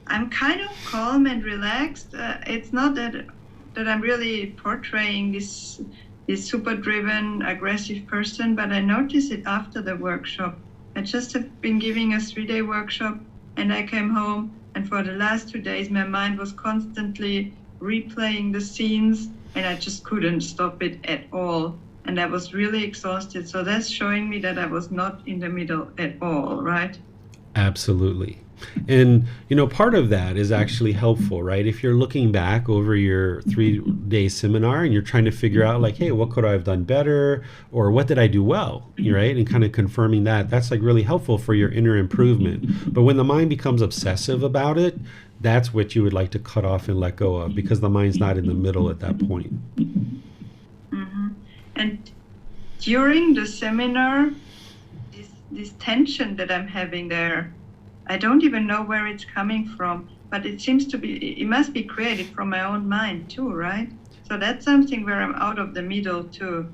I'm kind of calm and relaxed. It's not that I'm really portraying this super driven, aggressive person, but I noticed it after the workshop. I just have been giving a 3-day workshop, and I came home, and for the last 2 days, my mind was constantly replaying the scenes, and I just couldn't stop it at all. And I was really exhausted. So that's showing me that I was not in the middle at all, right? Absolutely. And, part of that is actually helpful, right? If you're looking back over your 3-day seminar and you're trying to figure out like, hey, what could I have done better? Or what did I do well? Right? And kind of confirming that's like really helpful for your inner improvement. But when the mind becomes obsessive about it, that's what you would like to cut off and let go of, because the mind's not in the middle at that point. Mm-hmm. And during the seminar, this tension that I'm having there, I don't even know where it's coming from, but it must be created from my own mind too, right? So that's something where I'm out of the middle too.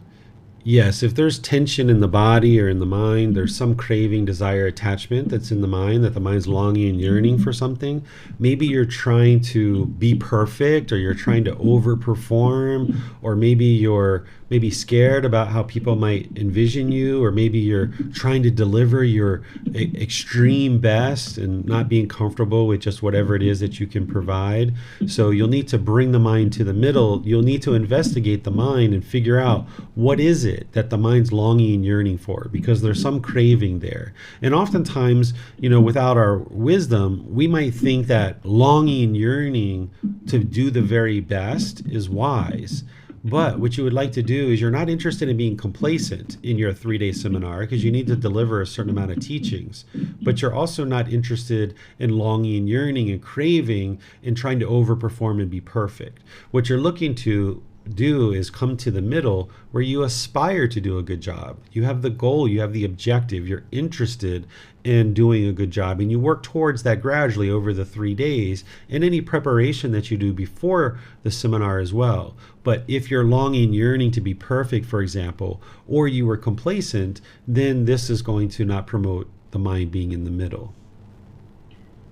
Yes, if there's tension in the body or in the mind, there's some craving, desire, attachment that's in the mind, that the mind's longing and yearning for something. Maybe you're trying to be perfect, or you're trying to overperform, or maybe you're scared about how people might envision you, or maybe you're trying to deliver your extreme best and not being comfortable with just whatever it is that you can provide. So you'll need to bring the mind to the middle. You'll need to investigate the mind and figure out what is it that the mind's longing and yearning for, because there's some craving there. And oftentimes, without our wisdom, we might think that longing and yearning to do the very best is wise. But what you would like to do is, you're not interested in being complacent in your 3-day seminar, because you need to deliver a certain amount of teachings. But you're also not interested in longing and yearning and craving and trying to overperform and be perfect. What you're looking to do is come to the middle, where you aspire to do a good job. You have the goal, you have the objective, you're interested in doing a good job, and you work towards that gradually over the 3 days, and any preparation that you do before the seminar as well. But if you're longing, yearning to be perfect, for example, or you were complacent, then this is going to not promote the mind being in the middle.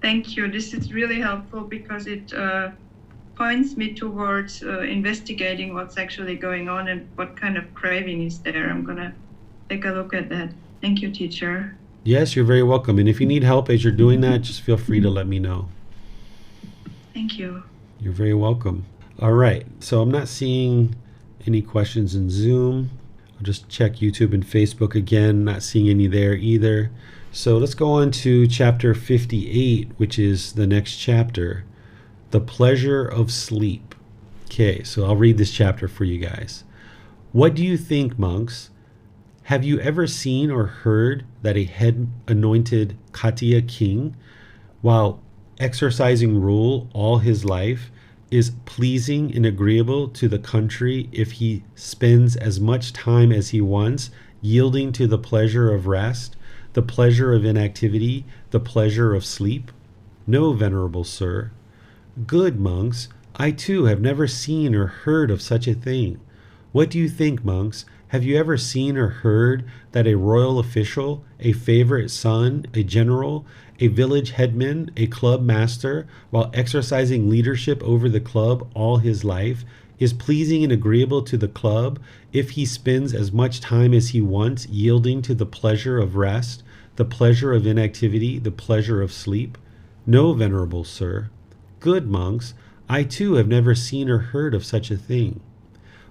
Thank you. This is really helpful, because it points me towards investigating what's actually going on and what kind of craving is there. I'm going to take a look at that. Thank you, teacher. Yes, you're very welcome. And if you need help as you're doing that, just feel free to let me know. Thank you. You're very welcome. All right. So I'm not seeing any questions in Zoom. I'll just check YouTube and Facebook again. Not seeing any there either. So let's go on to chapter 58, which is the next chapter. The pleasure of sleep. Okay, so I'll read this chapter for you guys. What do you think, monks? Have you ever seen or heard that a head-anointed Khattiya king, while exercising rule all his life, is pleasing and agreeable to the country if he spends as much time as he wants, yielding to the pleasure of rest, the pleasure of inactivity, the pleasure of sleep? No, venerable sir. Good, monks. I too have never seen or heard of such a thing. What do you think, monks? Have you ever seen or heard that a royal official, a favorite son, a general, a village headman, a club master, while exercising leadership over the club all his life, is pleasing and agreeable to the club if he spends as much time as he wants, yielding to the pleasure of rest, the pleasure of inactivity, the pleasure of sleep? No, venerable sir. Good, monks. I too have never seen or heard of such a thing.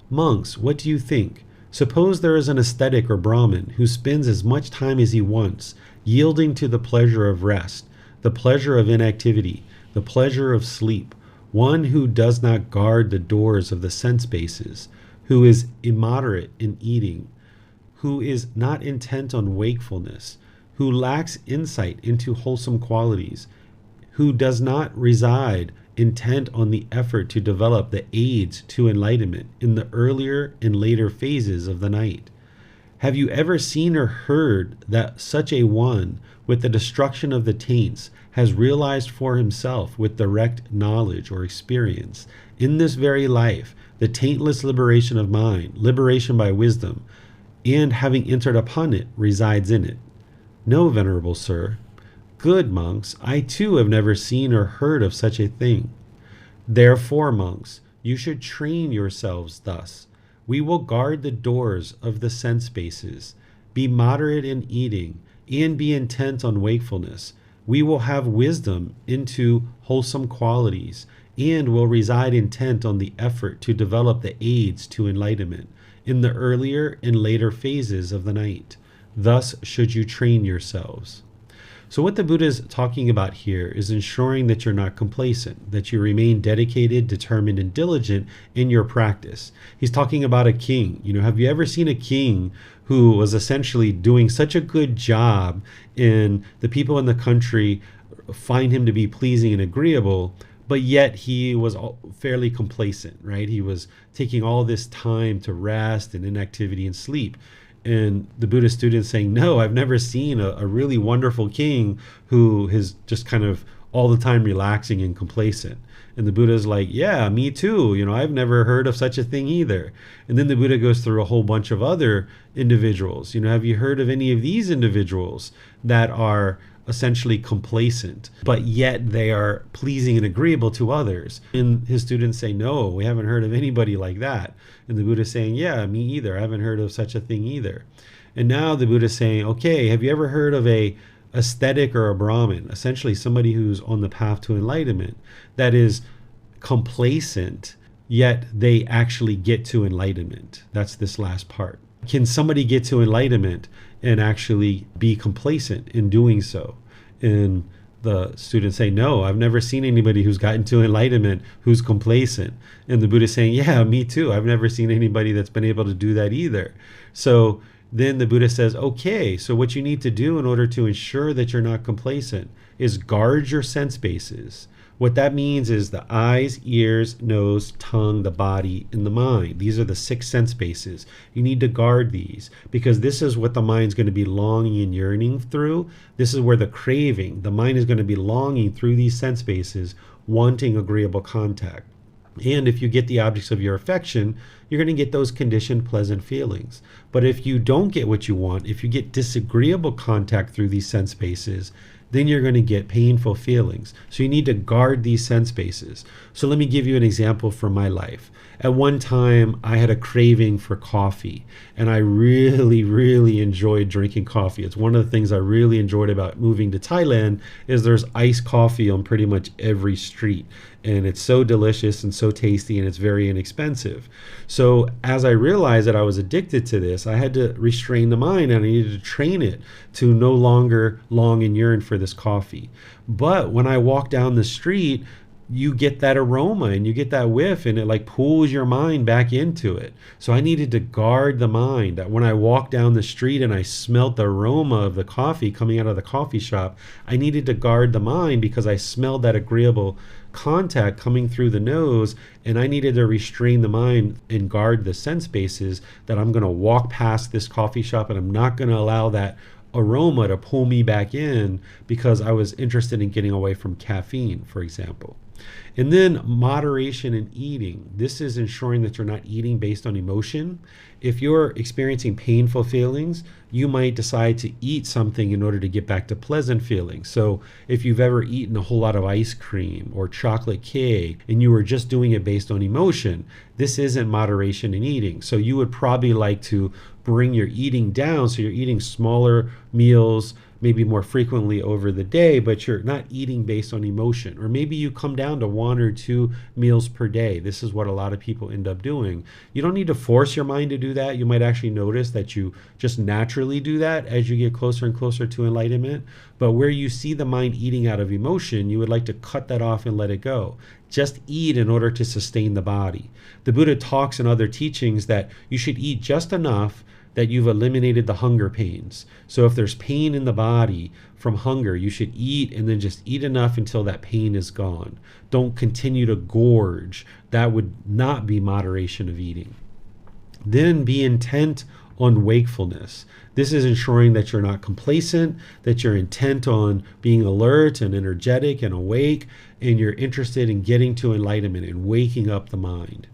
Monks, what do you think? Suppose there is an ascetic or Brahmin who spends as much time as he wants, yielding to the pleasure of rest, the pleasure of inactivity, the pleasure of sleep, one who does not guard the doors of the sense bases, who is immoderate in eating, who is not intent on wakefulness, who lacks insight into wholesome qualities, who does not reside intent on the effort to develop the aids to enlightenment in the earlier and later phases of the night. Have you ever seen or heard that such a one, with the destruction of the taints, has realized for himself with direct knowledge or experience, in this very life, the taintless liberation of mind, liberation by wisdom, and having entered upon it, resides in it? No, venerable sir. Good, monks, I too have never seen or heard of such a thing. Therefore, monks, you should train yourselves thus. We will guard the doors of the sense bases, be moderate in eating, and be intent on wakefulness. We will have wisdom into wholesome qualities, and will reside intent on the effort to develop the aids to enlightenment in the earlier and later phases of the night. Thus should you train yourselves. So what the Buddha is talking about here is ensuring that you're not complacent, that you remain dedicated, determined, and diligent in your practice. He's talking about a king. Have you ever seen a king who was essentially doing such a good job and the people in the country find him to be pleasing and agreeable, but yet he was fairly complacent, right? He was taking all this time to rest and inactivity and sleep. And the Buddhist student saying, no, I've never seen a really wonderful king who is just kind of all the time relaxing and complacent. And the Buddha's like, yeah, me too. I've never heard of such a thing either. And then the Buddha goes through a whole bunch of other individuals. Have you heard of any of these individuals that are essentially complacent, but yet they are pleasing and agreeable to others? And his students say, no, we haven't heard of anybody like that. And the Buddha is saying, yeah, me either. I haven't heard of such a thing either. And now the Buddha is saying, okay, have you ever heard of a ascetic or a Brahmin, essentially somebody who's on the path to enlightenment, that is complacent, yet they actually get to enlightenment? That's this last part. Can somebody get to enlightenment and actually be complacent in doing so? And the students say, no, I've never seen anybody who's gotten to enlightenment who's complacent. And the Buddha is saying, yeah, me too. I've never seen anybody that's been able to do that either. So then the Buddha says, okay, so what you need to do in order to ensure that you're not complacent is guard your sense bases. What that means is the eyes, ears, nose, tongue, the body, and the mind. These are the 6 sense bases. You need to guard these because this is what the mind's going to be longing and yearning through. This is where the craving, the mind is going to be longing through these sense bases, wanting agreeable contact. And if you get the objects of your affection, you're going to get those conditioned pleasant feelings. But if you don't get what you want, if you get disagreeable contact through these sense bases, then you're going to get painful feelings. So you need to guard these sense bases. So let me give you an example from my life. At one time, I had a craving for coffee, and I really, really enjoyed drinking coffee. It's one of the things I really enjoyed about moving to Thailand is there's iced coffee on pretty much every street, and it's so delicious and so tasty, and it's very inexpensive. So as I realized that I was addicted to this, I had to restrain the mind, and I needed to train it to no longer long and yearn for this coffee. But when I walk down the street, you get that aroma and you get that whiff, and it like pulls your mind back into it. So I needed to guard the mind. That when I walked down the street and I smelled the aroma of the coffee coming out of the coffee shop, I needed to guard the mind because I smelled that agreeable contact coming through the nose, and I needed to restrain the mind and guard the sense bases that I'm going to walk past this coffee shop and I'm not going to allow that aroma to pull me back in because I was interested in getting away from caffeine, for example. And then moderation in eating. This is ensuring that you're not eating based on emotion. If you're experiencing painful feelings, you might decide to eat something in order to get back to pleasant feelings. So if you've ever eaten a whole lot of ice cream or chocolate cake and you were just doing it based on emotion, this isn't moderation in eating. So you would probably like to bring your eating down so you're eating smaller meals, maybe more frequently over the day, but you're not eating based on emotion. Or maybe you come down to 1 or 2 meals per day. This is what a lot of people end up doing. You don't need to force your mind to do that. You might actually notice that you just naturally do that as you get closer and closer to enlightenment. But where you see the mind eating out of emotion, you would like to cut that off and let it go. Just eat in order to sustain the body. The Buddha talks in other teachings that you should eat just enough that you've eliminated the hunger pains. So if there's pain in the body from hunger, you should eat and then just eat enough until that pain is gone. Don't continue to gorge. That would not be moderation of eating. Then be intent on wakefulness. This is ensuring that you're not complacent, that you're intent on being alert and energetic and awake, and you're interested in getting to enlightenment and waking up the mind.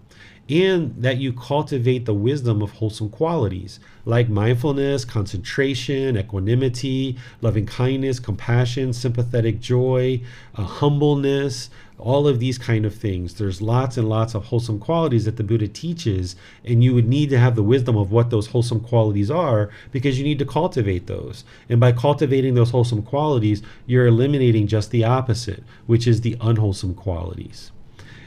and that you cultivate the wisdom of wholesome qualities like mindfulness, concentration, equanimity, loving kindness, compassion, sympathetic joy, humbleness, all of these kind of things. There's lots and lots of wholesome qualities that the Buddha teaches, and you would need to have the wisdom of what those wholesome qualities are, because you need to cultivate those. And by cultivating those wholesome qualities, you're eliminating just the opposite, which is the unwholesome qualities.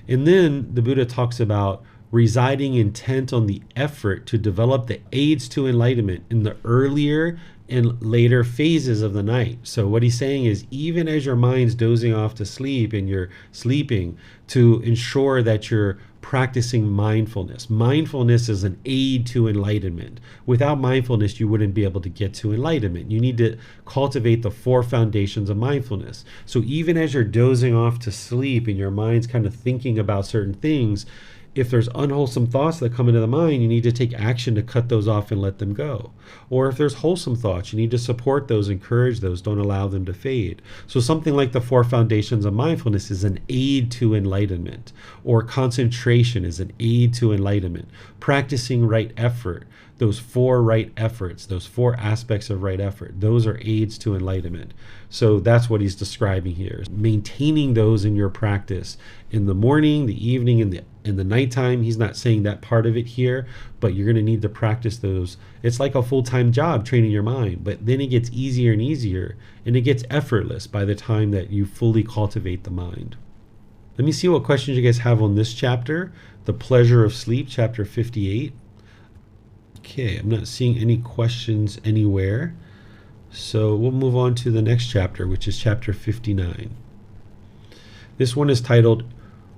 And then the Buddha talks about residing intent on the effort to develop the aids to enlightenment in the earlier and later phases of the night. So what he's saying is, even as your mind's dozing off to sleep and you're sleeping, to ensure that you're practicing mindfulness. Mindfulness is an aid to enlightenment. Without mindfulness, you wouldn't be able to get to enlightenment. You need to cultivate the 4 foundations of mindfulness. So even as you're dozing off to sleep and your mind's kind of thinking about certain things, if there's unwholesome thoughts that come into the mind, you need to take action to cut those off and let them go. Or if there's wholesome thoughts, you need to support those, encourage those, don't allow them to fade. So something like the 4 foundations of mindfulness is an aid to enlightenment, or concentration is an aid to enlightenment. Practicing right effort, those 4 right efforts, those 4 aspects of right effort, those are aids to enlightenment. So that's what he's describing here, maintaining those in your practice in the morning, the evening, and the nighttime. He's not saying that part of it here, but you're going to need to practice those. It's like a full-time job training your mind, but then it gets easier and easier, and it gets effortless by the time that you fully cultivate the mind. Let me see what questions you guys have on this chapter, The Pleasure of Sleep, chapter 58. Okay, I'm not seeing any questions anywhere. So we'll move on to the next chapter, which is chapter 59. This one is titled,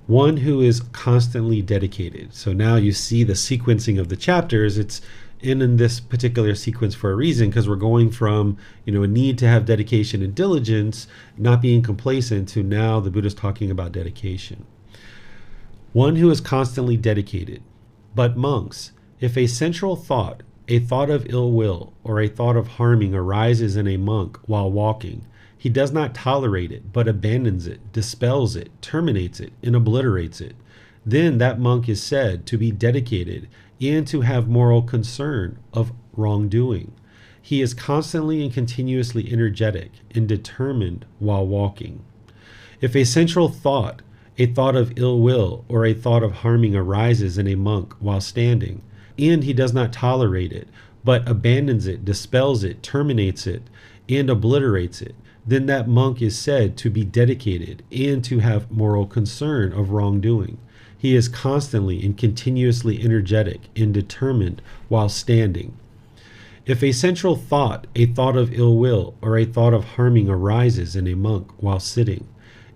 One Who is Constantly Dedicated. So now you see the sequencing of the chapters. It's in this particular sequence for a reason, because we're going from, a need to have dedication and diligence, not being complacent, to now the Buddha's talking about dedication. One who is constantly dedicated. But monks, if a central thought, a thought of ill will, or a thought of harming arises in a monk while walking, he does not tolerate it, but abandons it, dispels it, terminates it, and obliterates it. Then that monk is said to be dedicated and to have moral concern of wrongdoing. He is constantly and continuously energetic and determined while walking. If a central thought, a thought of ill will, or a thought of harming arises in a monk while standing, and he does not tolerate it, but abandons it, dispels it, terminates it, and obliterates it, then that monk is said to be dedicated and to have moral concern of wrongdoing. He is constantly and continuously energetic and determined while standing. If a central thought, a thought of ill will, or a thought of harming arises in a monk while sitting,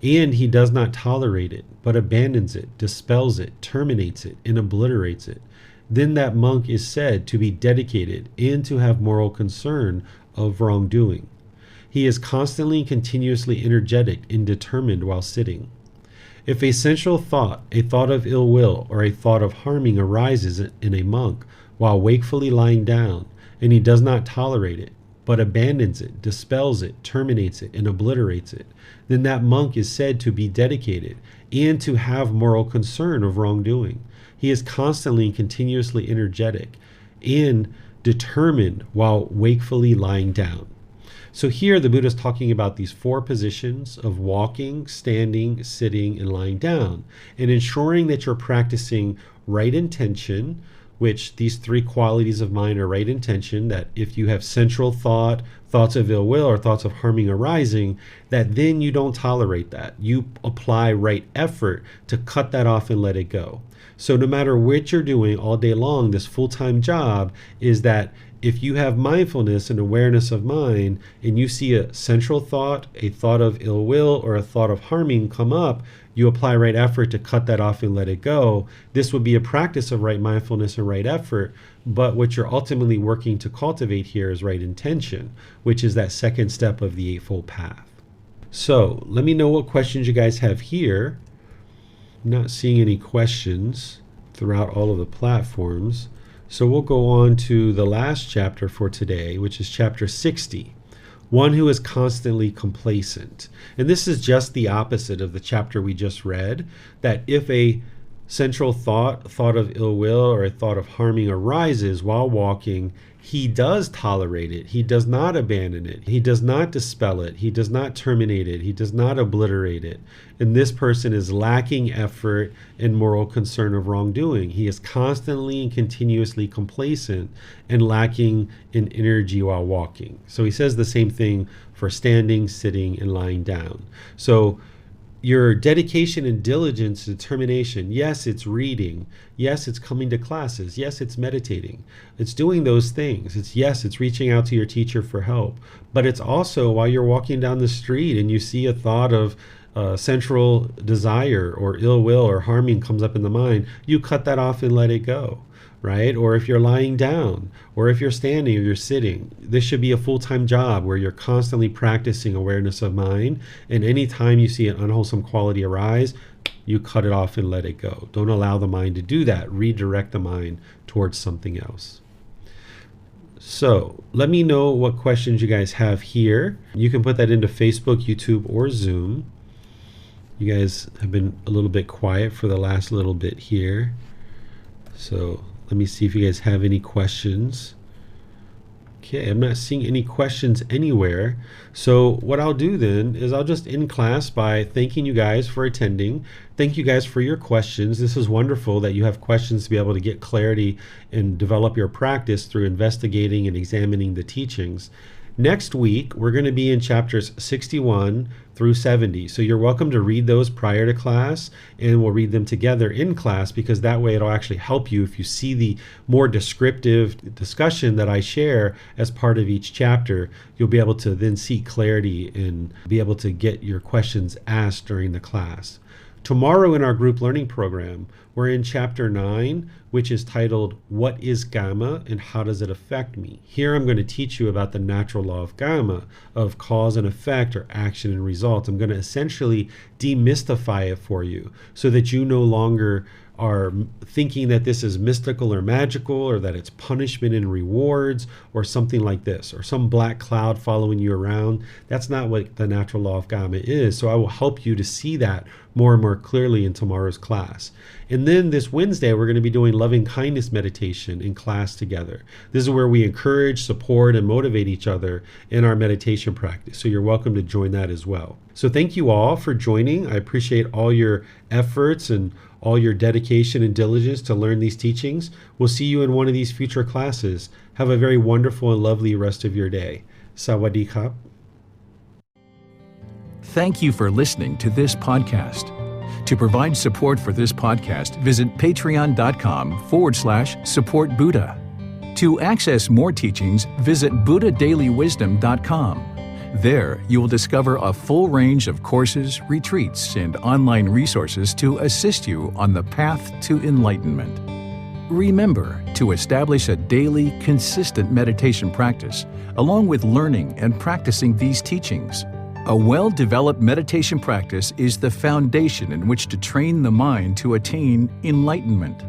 and he does not tolerate it, but abandons it, dispels it, terminates it, and obliterates it, then that monk is said to be dedicated and to have moral concern of wrongdoing. He is constantly and continuously energetic and determined while sitting. If a central thought, a thought of ill will, or a thought of harming arises in a monk while wakefully lying down, and he does not tolerate it, but abandons it, dispels it, terminates it, and obliterates it, then that monk is said to be dedicated and to have moral concern of wrongdoing. He is constantly and continuously energetic and determined while wakefully lying down. So here the Buddha is talking about these 4 positions of walking, standing, sitting, and lying down, and ensuring that you're practicing right intention, which these 3 qualities of mind are right intention, that if you have central thought, thoughts of ill will, or thoughts of harming arising, that then you don't tolerate that. You apply right effort to cut that off and let it go. So no matter what you're doing all day long, this full-time job is that if you have mindfulness and awareness of mind, and you see a central thought, a thought of ill will, or a thought of harming come up, you apply right effort to cut that off and let it go. This would be a practice of right mindfulness and right effort, but what you're ultimately working to cultivate here is right intention, which is that second step of the Eightfold Path. So let me know what questions you guys have here. I'm not seeing any questions throughout all of the platforms. So we'll go on to the last chapter for today, which is chapter 60. One who is constantly complacent. And this is just the opposite of the chapter we just read, that if a central thought of ill will or a thought of harming arises while walking, he does tolerate it. He does not abandon it. He does not dispel it. He does not terminate it. He does not obliterate it. And this person is lacking effort and moral concern of wrongdoing. He is constantly and continuously complacent and lacking in energy while walking. So he says the same thing for standing, sitting, and lying down. So your dedication and diligence, determination, yes, it's reading. Yes, it's coming to classes. Yes, it's meditating. It's doing those things. It's reaching out to your teacher for help. But it's also while you're walking down the street and you see a thought of central desire or ill will or harming comes up in the mind, you cut that off and let it go. Right? Or if you're lying down, or if you're standing, or you're sitting, this should be a full-time job where you're constantly practicing awareness of mind. And anytime you see an unwholesome quality arise, you cut it off and let it go. Don't allow the mind to do that. Redirect the mind towards something else. So let me know what questions you guys have here. You can put that into Facebook, YouTube, or Zoom. You guys have been a little bit quiet for the last little bit here. So let me see if you guys have any questions. Okay, I'm not seeing any questions anywhere. So what I'll do then is I'll just end class by thanking you guys for attending. Thank you guys for your questions. This is wonderful that you have questions to be able to get clarity and develop your practice through investigating and examining the teachings. Next week, we're going to be in chapters 61 through 70. So you're welcome to read those prior to class, and we'll read them together in class, because that way it'll actually help you if you see the more descriptive discussion that I share as part of each chapter. You'll be able to then see clarity and be able to get your questions asked during the class. Tomorrow in our group learning program, we're in chapter 9, which is titled, What is Karma and How Does It Affect Me? Here I'm going to teach you about the natural law of karma, of cause and effect, or action and result. I'm going to essentially demystify it for you so that you no longer are thinking that this is mystical or magical, or that it's punishment and rewards, or something like this, or some black cloud following you around. That's not what the natural law of karma is. So I will help you to see that more and more clearly in tomorrow's class. And then this Wednesday, we're going to be doing loving kindness meditation in class together. This is where we encourage, support, and motivate each other in our meditation practice. So you're welcome to join that as well. So thank you all for joining. I appreciate all your efforts and all your dedication and diligence to learn these teachings. We'll see you in one of these future classes. Have a very wonderful and lovely rest of your day. Sawadee krap. Thank you for listening to this podcast. To provide support for this podcast, visit patreon.com/support Buddha. To access more teachings, visit buddhadailywisdom.com. There, you will discover a full range of courses, retreats, and online resources to assist you on the path to enlightenment. Remember to establish a daily, consistent meditation practice, along with learning and practicing these teachings. A well-developed meditation practice is the foundation in which to train the mind to attain enlightenment.